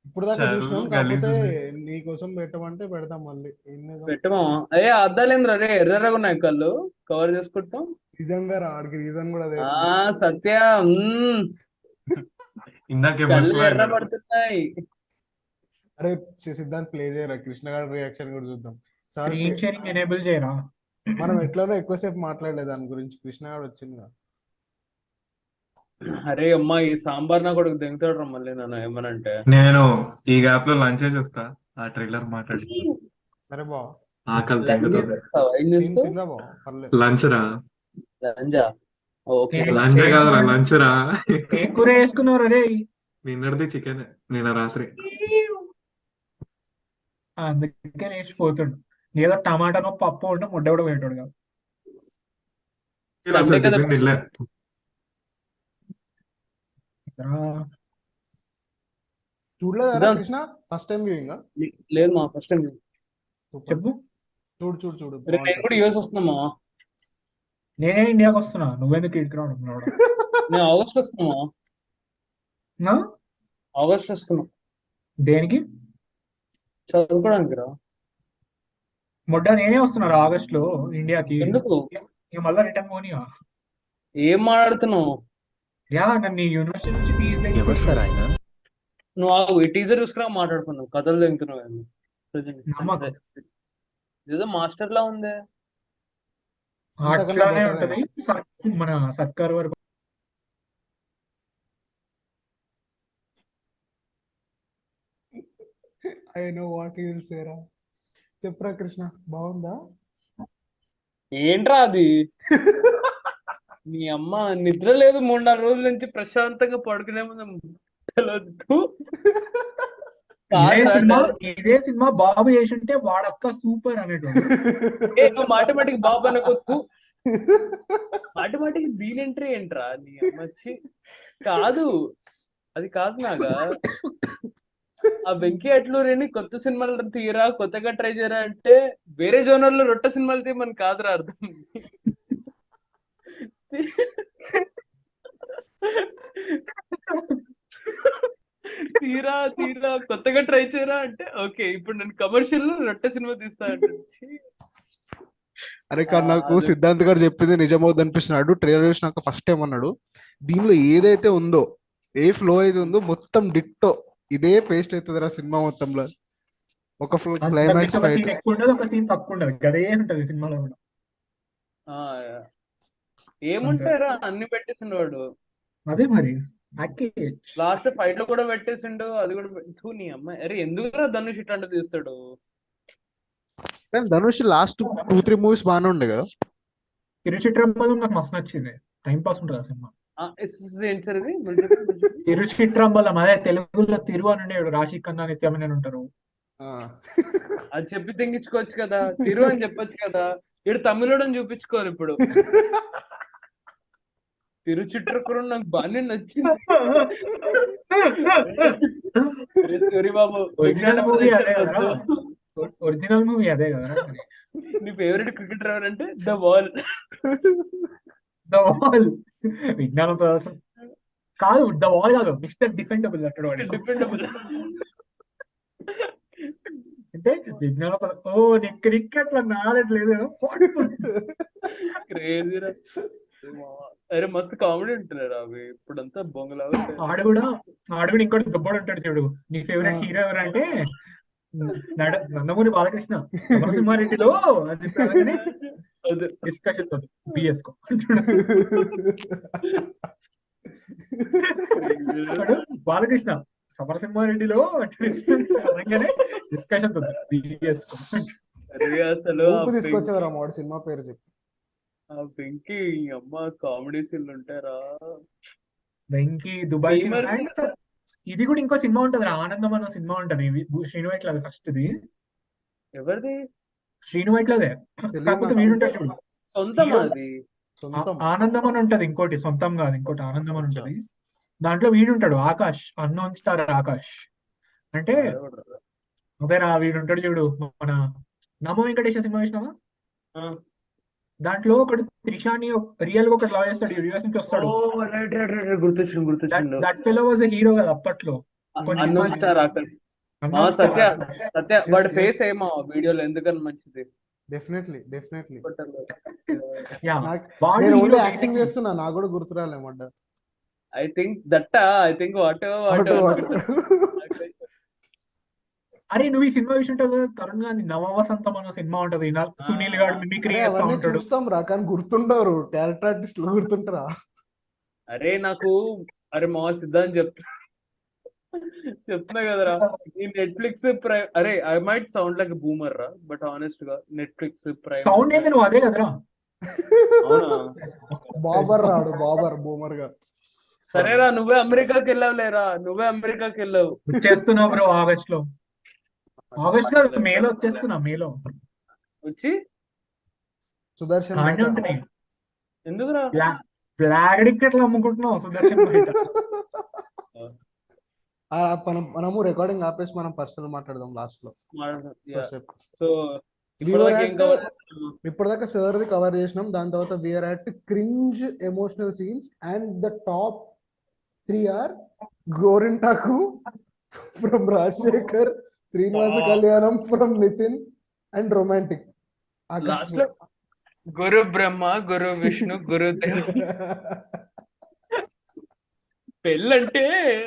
ఇప్పుడు దాకా చదువు చూసినాం, గలీజ్ కాకపోతే ఉంది. నీ కోసం పెట్టమంటే పెడతాం మళ్ళీ. ఏం చేద్దాం? పెట్టమా? అయ్యే అద్దాలేంద్ర రే, ఎర్రగా ఉన్నాయి కళ్ళు, కవర్ చేసుకుంటాం. నిజంగా రా, ఆడికి రీజన్ కూడా అదే. సత్య ఇందాకే కళ్ళు బస్సులో ఎర్ర అన్నాడు. పడుతున్నాయి. అరే సిద్ధాంత్ ప్లే చేయరా, కృష్ణ గారి రియాక్షన్ కూడా చూద్దాం. సార్ స్క్రీన్ షేరింగ్ ఎనేబుల్ చేయరా. మనం ఎట్లానో ఎక్కువసేపు మాట్లాడలేదు దాని గురించి, కృష్ణ గారు వచ్చింది కదా. అరే అమ్మా, ఈ సాంబార్ నా కొడుకు దిగుతాడు మళ్ళీ నన్ను ఏమనంటే. నేను ఈ గ్యాప్ లో లంచ్ చేస్తా, ఆ ట్రైలర్ మాట్లాడి. సరే బా, ఆకలి లంచ్ తింటుంది. చేస్తావా? ఏం చేస్తావు? తినరా బా, పర్లేదు. లంచ్ రా, లంజా? ఓకే. లంచ్ కాదురా, లంచ్ రా. ఏం కూర వేసుకున్నారు రే? నిన్నటిది చికెన్, నిన్న రాత్రి. అందుకే నేర్చిపోతుండు. ఏదో టమాటానో పప్పు ఉంటే ముడ్డ కూడా పెట్టాడు కదా. సండే కదా టిఫిన్ తినలే. చూడలేదా Siddhant. Krishna? First time viewing? లేదు మా ఫస్ట్ టైం. చెప్పు. చూడు చూడు చూడు, నేను కూడా యూఎస్ వస్తున్నామా? నేనే ఇండియాకి వస్తున్నా, నువ్వెందుకు ఇక్కడికి రావడం? నేను ఆగస్ట్ వస్తున్నామా? ఆగస్ట్ వస్తున్నా. దేనికి? చదువుకోవడానికి రా. మొడ్డ నేనే వస్తున్నారు ఆగస్ట్ లో ఇండియాకి. ఎందుకు? ఇక మళ్ళా రిటర్న్ పోనీగా. ఏం మాట్లాడుతున్నావు? యా, నన్ను యూనివర్సిటీ నుంచి ఎవరు సార్ తీసి ఆయన? నువ్వు ఆగు, ఈ టీజర్ చూసుకురా మాట్లాడుకున్నావు, కథలు దిగుతున్నావు. నమ్మకం. ఏదో మాస్టర్ లా ఉందే. అట్లానే ఉంటది మన సర్కార్ వరకు. I know what you will say రా. చెప్పురా కృష్ణ, బాగుందా? ఏంట్రా అది? మీ అమ్మ నిద్ర లేదు 3-4 రోజుల నుంచి, ప్రశాంతంగా పడుకునే ముందు తెలియదు. ఇదే సినిమా బాబు చేసింటే వాడక్క సూపర్ అనేటువంటి. నువ్వు మాటమాటికి బాబు అనుకోవచ్చు. మాటమాటికి దీని ఎంట్రీ ఏంట్రా నీ అమ్మచ్చి? కాదు, అది కాదు నాగా. ఆ వెంకీ అట్లూరిని కొత్త సినిమాలు తీయరా, కొత్తగా ట్రై చేయరా అంటే వేరే జోనర్ లో రొట్టె సినిమాలు తీయమని కాదురా అర్థం. తీరా తీరా కొత్తగా ట్రై చేయరా అంటే ఓకే, ఇప్పుడు నేను కమర్షియల్ లో రొట్టె సినిమా తీస్తా అంటే. అరే కానీ నాకు సిద్ధాంత్ గారు చెప్పింది నిజమవుద్ది అనిపిస్తున్నాడు. ట్రైలర్ చూసినాక ఫస్ట్ టైం అన్నాడు, దీనిలో ఏదైతే ఉందో, ఏ ఫ్లో అయితే ఉందో మొత్తం డిట్టో ఇదే పేస్ట్ అవుతుంది రా సినిమా మొత్తంలో. ఒక క్లైమాక్స్ ఫైట్ ఎక్కువ ఉండదు, ఒక సీన్ తక్కువ ఉండదు, గదే ఉంటది సినిమాలో కూడా. ఏముంటారా అన్ని పెట్టేసిండు వాడు. అదే మరి లాస్ట్ ఫైట్ లో కూడా పెట్టేసిండు, అది కూడా నీ అమ్మాయి. అరే ఎందుకురా ధనుష్ ఇట్లాంటి తీస్తాడు? ధనుష్ లాస్ట్ 2-3 మూవీస్ బాగానే ఉండే కదా. తిరుచిట్రంబలం నాకు మస్తు నచ్చింది, టైం పాస్ ఉంటుంది ఆ సినిమా. ఏంటి సార్ ఇది? తిరుచిట్రంబలం, అదే తెలుగులో తిరు అని ఉండేవాడు, రాశి కన్నా నిత్యమని ఉంటారు. అది చెప్పి తెంగించుకోవచ్చు కదా, తిరు అని చెప్పొచ్చు కదా. ఇడు తమిళుడు అని చూపించుకోరు ఇప్పుడు. తిరుచిట్రపురం నాకు బాగానే నచ్చింది. బాబు ఒరిజినల్ మూవీ అదే కదా, ఒరిజినల్ మూవీ అదే కదా. నీ ఫేవరెట్ క్రికెటర్ ఎవరంటే ద వాల్. ద వాల్ విజ్ఞానం ప్రదర్శన కాదు, ద వాల్ కాదు, మిస్టర్ డిఫెండబుల్ అంటాడు. డిపెండబుల్ అంటే విజ్ఞాన ఓ నీ క్రికెట్ లో నాడట్లేదు. క్రేజీరా. అరే మస్తు కామెడీ ఉంటున్నారు అవి ఇప్పుడంతా బొంగలా. ఆడు కూడా ఇంకోటి గబ్బోడు ఉంటాడు చూడు. నీ ఫేవరెట్ హీరో ఎవరంటే నందమూరి బాలకృష్ణ. సమరసింహారెడ్డిలో డిస్కషన్ బిఎస్ బాలకృష్ణ సమరసింహారెడ్డిలో అనగానే డిస్కషన్ బిఎస్. అసలు తీసుకొచ్చేవారా వాడు సినిమా పేరు చెప్పి. ఆ వెంకీ అమ్మ కామెడీ సీన్లు ఉంటారా? వెంకీ దుబాయ్. ఇది కూడా ఇంకో సినిమా ఉంటది, ఆనందం అన్న సినిమా ఉంటది, శ్రీను వైట్లది ఫస్ట్ది. ఎవరిది? శ్రీను వైట్లదే, కాకపోతే వీడుంటాడు చూడు. సొంతం అది. ఆనందం అని ఉంటది ఇంకోటి, సొంతం కాదు ఇంకోటి ఆనందం అని ఉంటది. దాంట్లో వీడు ఉంటాడు ఆకాష్, అన్నోన్ స్టార్ ఆకాష్. అంటే అదేరా వీడు ఉంటాడు చూడు, మన నమో వెంకటేశ్వర సినిమా చూసినావా? దాంట్లో ఒకడు త్రిషాని రియల్ గా ఒకటి లవ్ చేస్తాడు, యూఎస్ నుంచి ఓ వస్తాడు. రైట్ రైట్ రైట్ గుర్తొచ్చిండు. That fellow was a hero కదా అప్పట్లో. కొన్ని అన్నోన్ సినిమాలు star Akash. Unknown star Satya Akash. Satya వాడి Yes, ఫేస్ yes. ఏమో వీడియోలో ఎందుకని మంచిది. డెఫినెట్లీ యా నాకు వాడు నేను హీరో ఓన్లీ యాక్టింగ్ బేసిక్లీ. చేస్తున్నా, నాకు కూడా గుర్తు రాలేమంట. ఐ థింక్ వాట్ అరే నువ్వు ఈ సినిమా చూసుంటావు కదా, తరుణ్ గాంధీ నవవసంతం అన్న సినిమా ఉంటది, సునీల్ గారు మిమిక్రీ అరే చేస్తా అవన్నీ ఉంటాడు. చూస్తాం రా, కానీ గుర్తుండరు క్యారెక్టర్ ఆర్టిస్టులు గుర్తుంటారా? అరే నాకు అరే మా సిద్ధాంత్ చెప్తున్నా కదరా, ఈ నెట్ఫ్లిక్స్ ప్రైమ్, అరే I might sound like boomer రా, బట్ ఆనెస్ట్ గా నెట్ఫ్లిక్స్ ప్రైమ్ సౌండ్ ఏంది, నువ్వు అదే కదరా. అవునా? బాబర్ రాడు, బాబర్ బూమర్ గా. సరేరా, నువ్వే అమెరికాకి వెళ్ళావు లేరా, వచ్చేస్తున్నా బ్రో ఆగస్ట్ లో. ఆగస్ట్ లో మేలో వచ్చేస్తున్నా, మేలో వచ్చి సుదర్శన్ ఆడే బయట. ఉంటాయి. ఎందుకురా? బ్లాక్ టికెట్లు అమ్ముకుంటున్నావు సుదర్శన్ బయట. మనము రికార్డింగ్ ఆపేసి మనం పర్సనల్ మాట్లాడదాం లాస్ట్ లో కాసేపు. సో We were at- ఇప్పటిదాకా సార్ది కవర్ చేసినాం, దాని తర్వాత we are at cringe emotional scenes and the top 3 are Gorintaku from Rajasekhar, Srinivasa Kalyanam from Nithin, and romantic last లో గురు బ్రహ్మ, గురు విష్ణు, గురుదేవ్ పెళ్ళంటే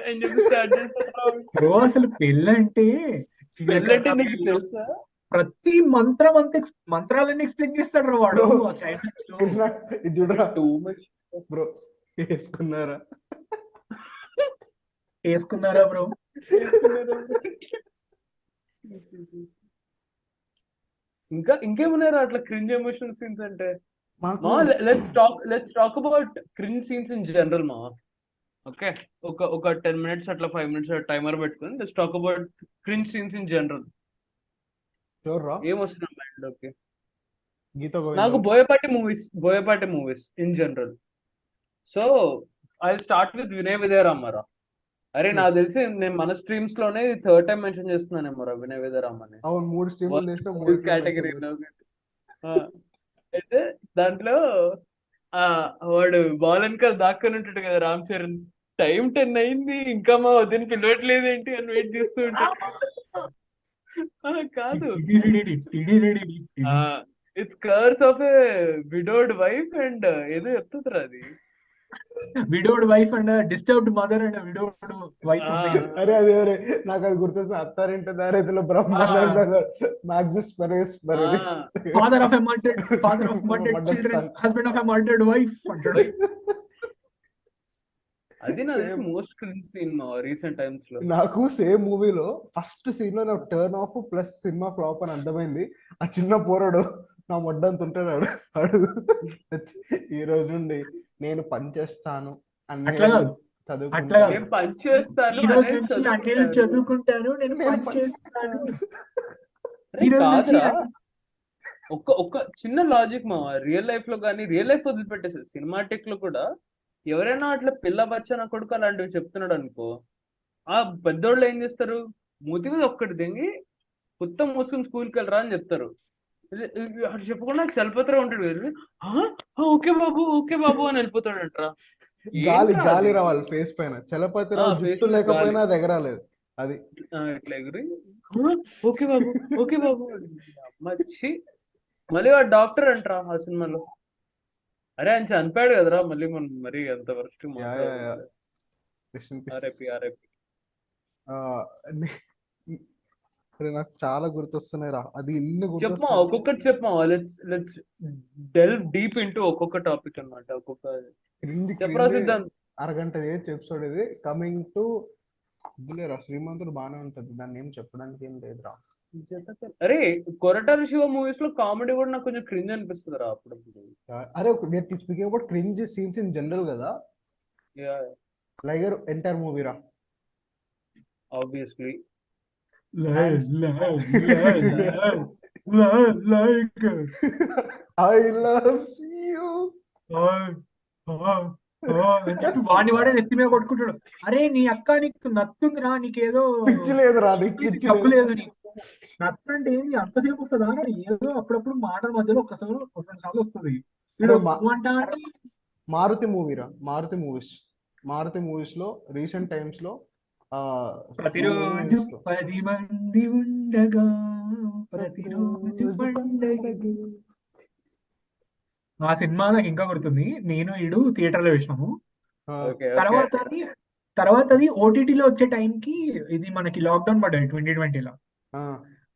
అని చెప్పి స్టార్ట్ చేస్తారు. బ్రో అసలు పెళ్ళంటే నీకు తెలుసా? ప్రతి మంత్రాలన్నీ ఎక్స్ప్లెయిన్ చేస్తాడు వాడు. కృష్ణ ఇది చూడరా టూ మచ్ బ్రో, వేసుకున్నారా బ్రో. ఇంకేమున్నారా అట్లా క్రింజ్ ఎమోషనల్ సీన్స్ అంటే? మాకు let's talk about cringe scenes in general మా. ఓకే, ఒక 10 minutes అట్లా 5 minutes టైమర్ పెట్టుకుని let's talk about cringe scenes in general. Sure రా, ఏమొస్తున్నా మైండ్? ఓకే, గీత నాకు Boyapati movies in general. So I start with Vinay విజయరామరా. అరే నాకు తెలిసి నేను మన స్ట్రీమ్స్ లోనే 3rd టైం మెన్షన్ చేస్తున్నానేమోరా వినయ్ విజయరామ్ అని. అవును, 3 స్ట్రీములు చేసిన 3 కేటగిరీ. అయితే దాంట్లో వాడు బాల్ వెనకాల దాక్కుని ఉంటాడు కదా రామ్ చరణ్. టైం 10 అయింది, ఇంకా మా వదిన పిలవట్లేదు ఏంటి అని వెయిట్ చేస్తూ ఉంటాడు. కాదు, it's curse of a widowed wife and ఏదో చెప్తుందిరా అది. Widowed wife and disturbed mother and widowed wife. అరే నాకు అది గుర్తొస్తుంది, అత్తారింటి దారేదిలో Brahmananda Magnus Peres father of a murdered children, husband of a murdered wife అంటాడు. అది నాకు most cringe scene recent times లో. నాకు సేమ్ మూవీలో ఫస్ట్ సీన్ లో నాకు turn off plus cinema flop అని అర్థమైంది. ఆ చిన్న పోరడు నా మొడ్డంత ఉంటాడు వాడు ఈ రోజు నుండి నేను పని చేస్తాను అని చదువుకుంటాను, నేను పని చేస్తాను. ఒక చిన్న లాజిక్ మా రియల్ లైఫ్ లో కానీ, రియల్ లైఫ్ వదిలిపెట్టేసి సినిమాటిక్ లో కూడా ఎవరైనా అట్లా పిల్ల బచ్చన కొడుకు అలాంటివి చెప్తున్నాడు అనుకో, ఆ పెద్దోళ్ళు ఏం చేస్తారు, మూతి మీద ఒక్కటి దింగి మొత్తం మూసుకుని స్కూల్కి వెళ్ళరా అని చెప్తారు. అటు చెప్పకుండా చలపతిరావు ఉంటాడు, వెళ్ళి ఓకే బాబు అని వెళ్ళిపోతాడంటరా. గాలి రావాలి ఫేస్ పైన. చలపతిరావు జుట్టు లేకపోయినా అది ఎగరాలేదు, అది ఇట్లా ఎగురి ఓకే బాబు మచ్చి. మళ్ళీ వాడు డాక్టర్ అంటరా ఆ సినిమాలో. అరే ఆయన చనిపోయాడు కదరా, మళ్ళీ మనం మరి అంత వరకు నాకు చాలా గుర్తొస్తున్నాయి రా, అది ఇల్లు చెప్పమా, ఒక్కొక్కటి చెప్పమా. లెట్స్ డెల్వ్ డీప్ ఇంటూ ఒక్కొక్క టాపిక్ అన్నమాట. ఒక్కొక్క చెప్పరా సిద్ధాంత్. అరగంట ఎపిసోడ్ ఇది. కమింగ్ టు శ్రీమంతుడు బానే ఉంటది, దాన్ని ఏం చెప్పడానికి ఏం లేదురా. అరే కొరటాల శివ మూవీస్ లో కామెడీ కూడా నాకు కొంచెం క్రింజ్ అనిపిస్తుంది రా అప్పుడప్పుడు. అరే speaking about cringe scenes in general కదా, లైగర్ ఎంటైర్ మూవీ రా. Obviously I love you. ఓ అని చెప్పి వాడిని వాడే నెత్తి మీద కొట్టుకుంటాడు. అరే నీ అక్క నీకు నత్తుందిరా, నీకేదో పిచ్చి లేదురా, నీకు పిచ్చి జబ్బు లేదు. లేదు నీకు. నత్త అంటే ఏంది అంతసేపు వస్తుందా అని ఏదో అప్పుడప్పుడు మాటల మధ్యలో ఒక్కసారి ఒక రెండు సార్లు వస్తుంది. వీడు అరే నువ్వు అంటా అంటే మారుతి మూవీరా, మారుతి మూవీస్ లో రీసెంట్ టైమ్స్ లో ప్రతిరోజు 10 మంది ఉండగా ప్రతిరోజు పండగ. ఆ సినిమా నాకు ఇంకా గుర్తుంది. నేను ఈడు థియేటర్ లో వేసినాము. ఓకే తర్వాత అది ఓటీటీలో వచ్చే టైంకి ఇది మనకి లాక్డౌన్ పడ్డది 2020లో.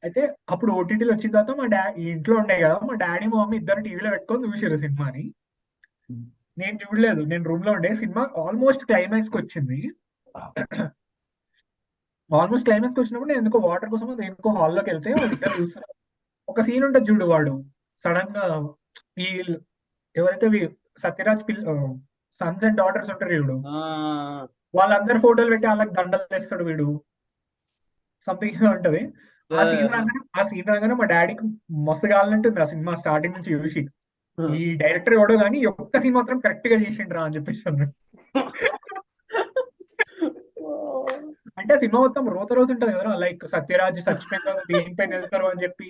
అయితే అప్పుడు ఓటీటీలో వచ్చిన తర్వాత మా ఇంట్లో ఉండే కదా, మా డాడీ మా మమ్మీ ఇద్దరు టీవీలో పెట్టుకొని చూసారు సినిమాని. నేను చూడలేదు, నేను రూమ్ లో ఉండే. సినిమా ఆల్మోస్ట్ క్లైమాక్స్ కి వచ్చింది. వచ్చినప్పుడు నేను ఎందుకో వాటర్ కోసం ఎందుకో హాల్లోకి వెళ్తే వాళ్ళిద్దరు చూస్తున్నారు. ఒక సీన్ ఉంటుంది చూడు, వాడు సడన్ గా ఈ ఎవరైతే సత్యరాజ్ సన్స్ అండ్ డాటర్స్ ఉంటారు చూడు, వాళ్ళందరు ఫోటోలు పెట్టి వాళ్ళకి దండలు తెస్తాడు వీడు, సంథింగ్ ఉంటది. ఆ సీన్ రాగానే మా డాడీకి మస్తు కావాలంటుంది ఆ సినిమా స్టార్టింగ్ నుంచి చూసి. ఈ డైరెక్టర్ ఎవడో కానీ ఒక్క సీన్ మాత్రం కరెక్ట్ గా చేసిండ్రా అని చెప్పేసి అన్నాడు. అంటే ఆ సినిమా మొత్తం రోత ఉంటది కదా, లైక్ సత్యరాజ్ చచ్చిపోయిన దీనిపైన వెళ్తారు అని చెప్పి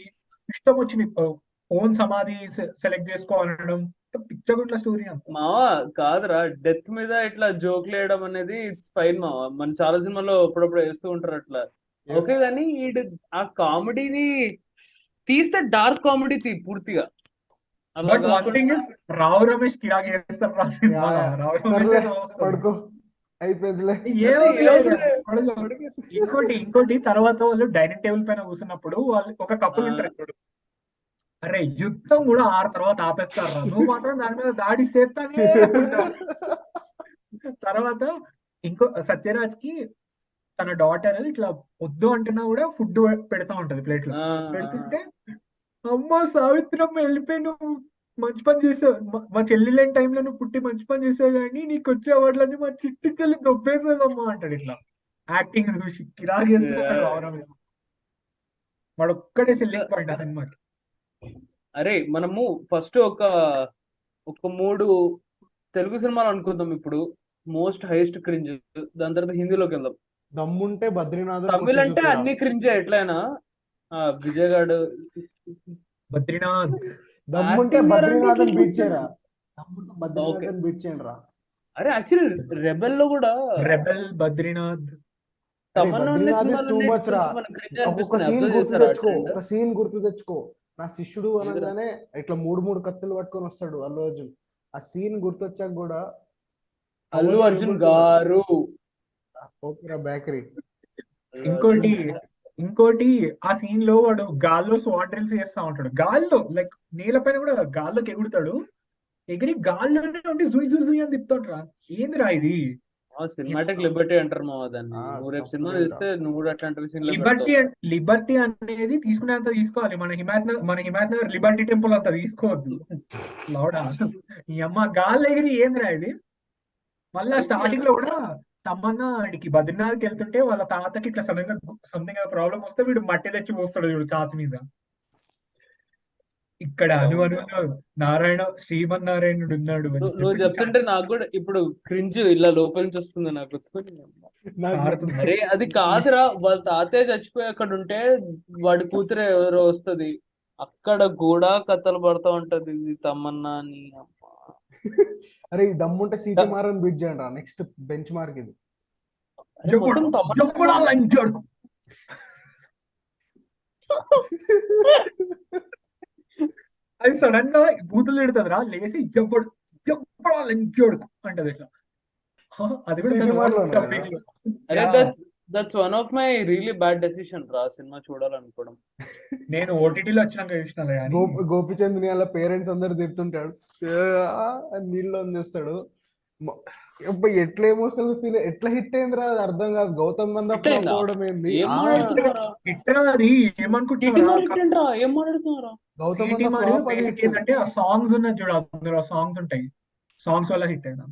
ఇష్టం వచ్చింది ఓన్ సమాధి సెలెక్ట్ చేసుకోవాలనడం, పిచ్చగుంట్ల స్టోరీ అంత. మావా కాదురా, డెత్ మీద ఇట్లా జోక్ వేయడం అనేది ఇట్స్ ఫైన్ మావా, మన చాలా సినిమాలో అప్పుడప్పుడు వేస్తూ ఉంటారు అట్లా. ఓకే కానీ ఆ కామెడీని తీస్తే డార్క్ కామెడీ పూర్తిగా అలా బట్ వన్ కాకుండా థింగ్ ఇస్ రావు రమేష్ కిరాక్ చేస్తారు ఆ సినిమాలో. రావు రమేష్ పడుకో అయిపోయిందిలే. ఇంకోటి తర్వాత వాళ్ళు డైనింగ్ టేబుల్ పైన కూర్చున్నప్పుడు వాళ్ళు ఒక కప్పులు ఉంటారు ఇప్పుడు, అరే యుద్ధం కూడా తర్వాత ఆపేస్తారా, నువ్వు మాత్రం దాని మీద దాడి చేస్తానే ఉంటావు. తర్వాత ఇంకో సత్యరాజ్ కి తన డాటర్ ఇట్లా వద్దు అంటున్నా కూడా ఫుడ్ పెడతా ఉంటది ప్లేట్ లో. పెడుతుంటే అమ్మ సావిత్రమ్మ వెళ్ళిపోయి నువ్వు మంచి పని చేసావు, మా చెల్లి లేని టైంలో నువ్వు పుట్టి మంచి పని చేసావు కానీ నీకు వచ్చే అవార్డులన్నీ మా చిట్టి చెల్లి దొబ్బేసేదమ్మా అంటాడు. ఇట్లా యాక్టింగ్ చూసి కిరాక్ చేస్తున్నాడు రావరమేష్. వాడు ఒక్కడే సెల్లింగ్ పాయింట్ ఆ సినిమాకి. అరే మనము ఫస్ట్ ఒక 3 తెలుగు సినిమాలు అనుకుందాం ఇప్పుడు, మోస్ట్ హైయెస్ట్ క్రింజ్. దాని తర్వాత హిందీలోకి వెళ్దాం. దమ్ముంటే బద్రీనాథ్ తమిళ్ అంటే అన్ని క్రింజ్ ఎట్లయినా. విజయ్ గాడు బద్రీనాథ్ దమ్ముంటే బద్రీనాథన్ బీట్ చేయరా, బద్రీనాథన్ బీట్ చేయండి రా. అరే యాక్చువల్లీ రెబెల్ లో కూడా రెబెల్ బద్రీనాథ్ ఒక సీన్ గుర్తు తెచ్చుకో. నా శిష్యుడు అనగానే ఇట్లా 3 కత్తులు పట్టుకొని వస్తాడు అల్లు అర్జున్. ఆ సీన్ గుర్తొచ్చాక కూడా అల్లు అర్జున్ గారు ఓకేరా బేకరీ. ఇంకోటి ఆ సీన్ లో వాడు గాల్లో స్వాట్ డ్రిల్స్ చేస్తా ఉంటాడు. గాల్లో లైక్ నేలపైన కూడా గాల్లోకి ఎగురుతాడు. ఎగిరి గాల్లోనే ఉండి జుయి జుయి జుయి అని తిప్పుతాడు. ఏందిరా ఇది? సినిమాటిక్ లిబర్టీ అంటారు మా దాన్ని. నువ్వు రేపు సినిమా చేస్తే నువ్వు కూడా అట్లాంటి సీన్ లిబర్టీ అనేది తీసుకునేంత తీసుకోవాలి. మన హిమాయత్ నగర్ లిబర్టీ టెంపుల్ అంతా తీసుకోవద్దు. లౌడా ఈ అమ్మ గాల్లో ఎగిరి ఏందిరా ఇది? మళ్ళా స్టార్టింగ్ లో కూడా తమన్నా ఆడికి బద్రీనాథ్కి వెళ్తుంటే వాళ్ళ తాతకి ఇట్లా సడన్ గా సంథింగ్ ప్రాబ్లం వస్తే వీడు మట్టి తెచ్చి పోస్తాడు వీడు తాత మీద. ఇక్కడ శ్రీమన్నారాయణుడు ఉన్నాడు. నువ్వు చెప్తుంటే నాకు కూడా ఇప్పుడు క్రింజ్ ఇలా లోపల నుంచి వస్తుంది నాకు. అరే అది కాదురా, వాళ్ళ తాతయ్య చచ్చిపోయి అక్కడ ఉంటే వాడి కూతురు ఎవరో వస్తది, అక్కడ కూడా కథలు పడతా ఉంటది తమన్నా అని. అరే దమ్ముంటే సిటీ మారని బీట్ చేయండి రా, నెక్స్ట్ బెంచ్ మార్క్ ఇది. అది సడన్ గా బూతులు తిడుతుంది రా, లేసి ఎప్పుడు అంటది ఇట్లా. అది కూడా that's one of my really bad decision రా సినిమా చూడాలనుకోవడం. నేను ఓటీటీలో వచ్చినాక చూసిన గోపిచంద్ ని వాళ్ళ పేరెంట్స్ అందరు తిడుతుంటాడు, నీళ్ళు అందిస్తాడు. ఎట్లా ఎమోషనల్ ఫీల్, ఎట్లా హిట్ అయిందిరా అది అర్థం కాదు. గౌతమ్ మంద పోవడం ఏంది? ఏంటంటే ఆ సాంగ్స్ ఉన్నాయి చూడ, అందులో సాంగ్స్ ఉంటాయి, సాంగ్స్ వల్ల హిట్ అయినా.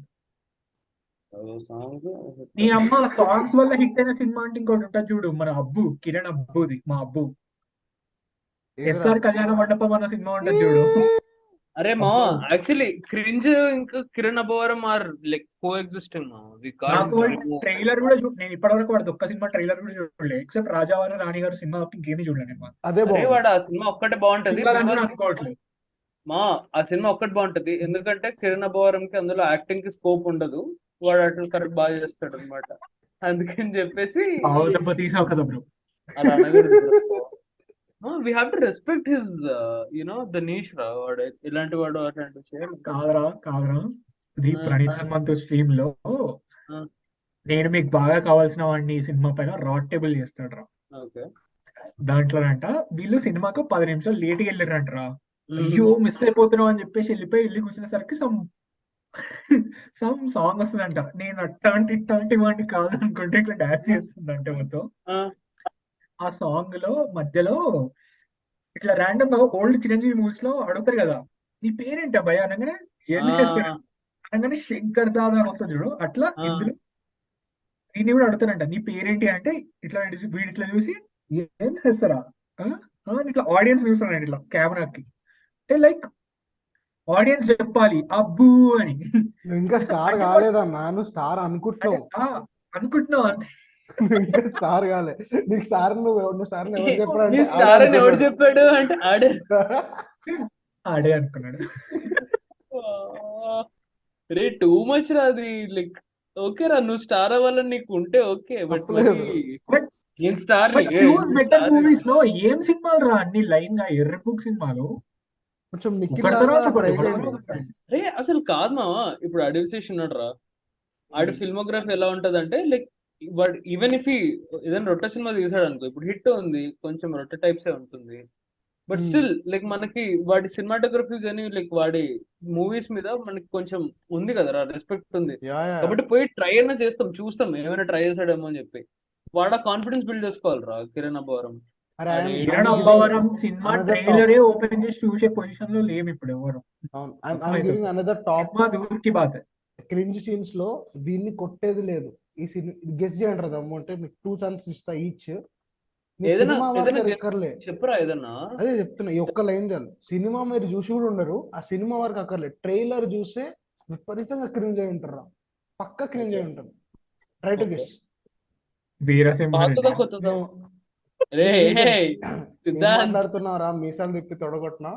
నీ అమ్మ సాంగ్స్ వల్ల హిట్ అయిన సినిమా అంటే ఇంకోటి ఉంటుంది చూడు, మన అబ్బు, కిరణ్ అబ్బుది, మా అబ్బు. ఎస్ఆర్ కళ్యాణ మండపం అన్న సినిమా ఉంటుంది చూడు. అరే మా అబ్బో. యాక్చువల్లీ క్రింజ్ ఇంకా Kiran Abbavaram are like coexisting మా వి నాకు కాంట్ ట్రైలర్ కూడా నేను ఇప్పటివరకు వాడు ఒక్క సినిమా ట్రైలర్ కూడా చూడలేదు ఎక్సెప్ట్ రాజావారి రాణి గారు సినిమా ఇంకేమీ చూడలేదు నేను. అదే అరే బాగుంది. వాడు ఆ సినిమా ఒక్కటే బాగుంటది చూడాలని కూడా because అనుకోవట్లేదు. మా ఆ సినిమా ఒక్కటి బాగుంటది ఎందుకంటే కిరణ్ అబ్బవరం కి అందులో యాక్టింగ్ కి స్కోప్ ఉండదు, వాడు అట్లా కరెక్ట్ బాగా చేస్తాడు అనమాట. అందుకని చెప్పేసి పావు దెబ్బ తీసావు కదా బ్రో. అలా అనకూడదు we have to respect his you know the niche రా. వాడు ఇలాంటి వాడు అట్లాంటి చేయాలి. కాదురా ఇది ఆ, ప్రణీత్ హనుమంతు స్ట్రీమ్ లో ఆ, నేను మీకు బాగా కావాల్సిన వాడిని ఈ సినిమా పైన రాట్ టేబుల్ చేస్తాడు రా. ఓకే. దాంట్లోనంట వీళ్ళు సినిమాకు 10 నిమిషాలు లేట్కి వెళ్ళారంటరా. అయ్యో మిస్ అయిపోతున్నాం అని చెప్పేసి వెళ్ళి కూర్చునేసరికి సమ్ సాంగ్ వస్తుందంట. నేను అట్టాంటి వాడిని కాదు అనుకుంటే ఇట్లా డాన్స్ చేస్తుందంట మొత్తం. ఆ, ఆ సాంగ్ లో మధ్యలో ఇట్లా ర్యాండమ్ గా ఓల్డ్ చిరంజీవి మూవీస్ లో అడుగుతారు కదా నీ పేరేంటా భయ అనగానే ఏం చేస్తాడు అనగానే శంకర్ దాదా అని వస్తుంది చూడు, అట్లా ఆ. ఇందులో దీన్ని కూడా అడుగుతారంట నీ పేరేంటి అంటే ఇట్లా వీడు ఇట్లా చూసి ఏం చేస్తారా అని ఇట్లా ఆడియన్స్ చూస్తారండి ఇట్లా కెమెరాకి. అంటే లైక్ ఆడియన్స్ చెప్పాలి అబ్బు అని. నువ్వు ఇంకా స్టార్ కాలేదన్నా, నువ్వు స్టార్ అనుకుంటున్నావు. అనుకుంటున్నావు అంతే. నువ్వు ఇంకా స్టార్ కాలే. నీకు స్టార్ నువ్వు స్టార్ ఎవరు చెప్పాడు నీ అంటే స్టార్ అని ఎవడు చెప్పాడు అంటే ఆడే. ఆడే అనుకున్నాడు. రే టూ మచ్ రా అది. లైక్ ఓకే రా నువ్వు స్టార్ అవ్వాలని నీకు ఉంటే ఓకే, బట్ తప్పులేదు. But- నేను star but choose better movies లో ఏం సినిమాలు రా అన్ని లైన్ గా ఎర్ర బుక్ సినిమాలు కొంచెం నిఖిల్ ఒకటి లాగా తర్వాత ఒకటి, try ఒకటి చేయండి. తర్వాత ఒకటి. రే అసలు కాదు మావా, ఇప్పుడు అడివిశేష్ ఉన్నాడు రా, ఆడి ఫిల్మోగ్రఫీ ఎలా ఉంటది అంటే లైక్ వాడు ఈవెన్ ఇఫ్ ఏదైనా రొట్టె సినిమా తీసాడు అనుకో, ఇప్పుడు హిట్ ఉంది కొంచెం రొట్టె టైప్స్ ఉంటుంది, బట్ Hmm. స్టిల్ లైక్ మనకి వాడి సినిమాటోగ్రఫీ కానీ లైక్ వాడి మూవీస్ మీద మనకి కొంచెం ఉంది కదరా, రెస్పెక్ట్ ఉంది. Yeah, yeah. కాబట్టి పోయి ట్రై అయినా చేస్తాం, చూస్తాం ఏమైనా ట్రై చేసాడేమో అని చెప్పి. వాడు కాన్ఫిడెన్స్ బిల్డ్ చేసుకోవాలిరా కిరణ్ అబ్బవరం. అరే, అరే, Kiran I'm Abbavaram cinema another ట్రైలరే ఓపెన్ చేసి చూసే పొజిషన్ లో లేము ఇప్పుడు ఎవరు. అవును. I'm giving another top cinema దూరికి బాత్. క్రింజ్ సీన్స్ లో దీన్ని కొట్టేది లేదు. ఈ సీన్ గెస్ చేయండి రా దమ్ము అంటే మీకు 2 ఛాన్సెస్ ఇస్తా ఈచ్. ఏదైనా సినిమా ఏదైనా వరకు guess ఎక్కర్లే. చెప్పురా ఏదన్నా. అదే చెప్తున్నా, ఈ ఒక్క లైన్ చాలు. సినిమా మీరు చూసి కూడా ఉండరు, ఆ సినిమా వరకు అక్కర్లేదు. ట్రైలర్ చూస్తే విపరీతంగా క్రింజ్ అయి ఉంటారు రా, పక్క క్రింజ్ అయి ఉంటారు. Try to guess. వీరసింహారెడ్డి. పాతదా కొత్తదా? రే ఏం సిద్ధాంత్ మాట్లాడుతున్నారా, మీసాలు తిప్పి తొడగొట్టినా.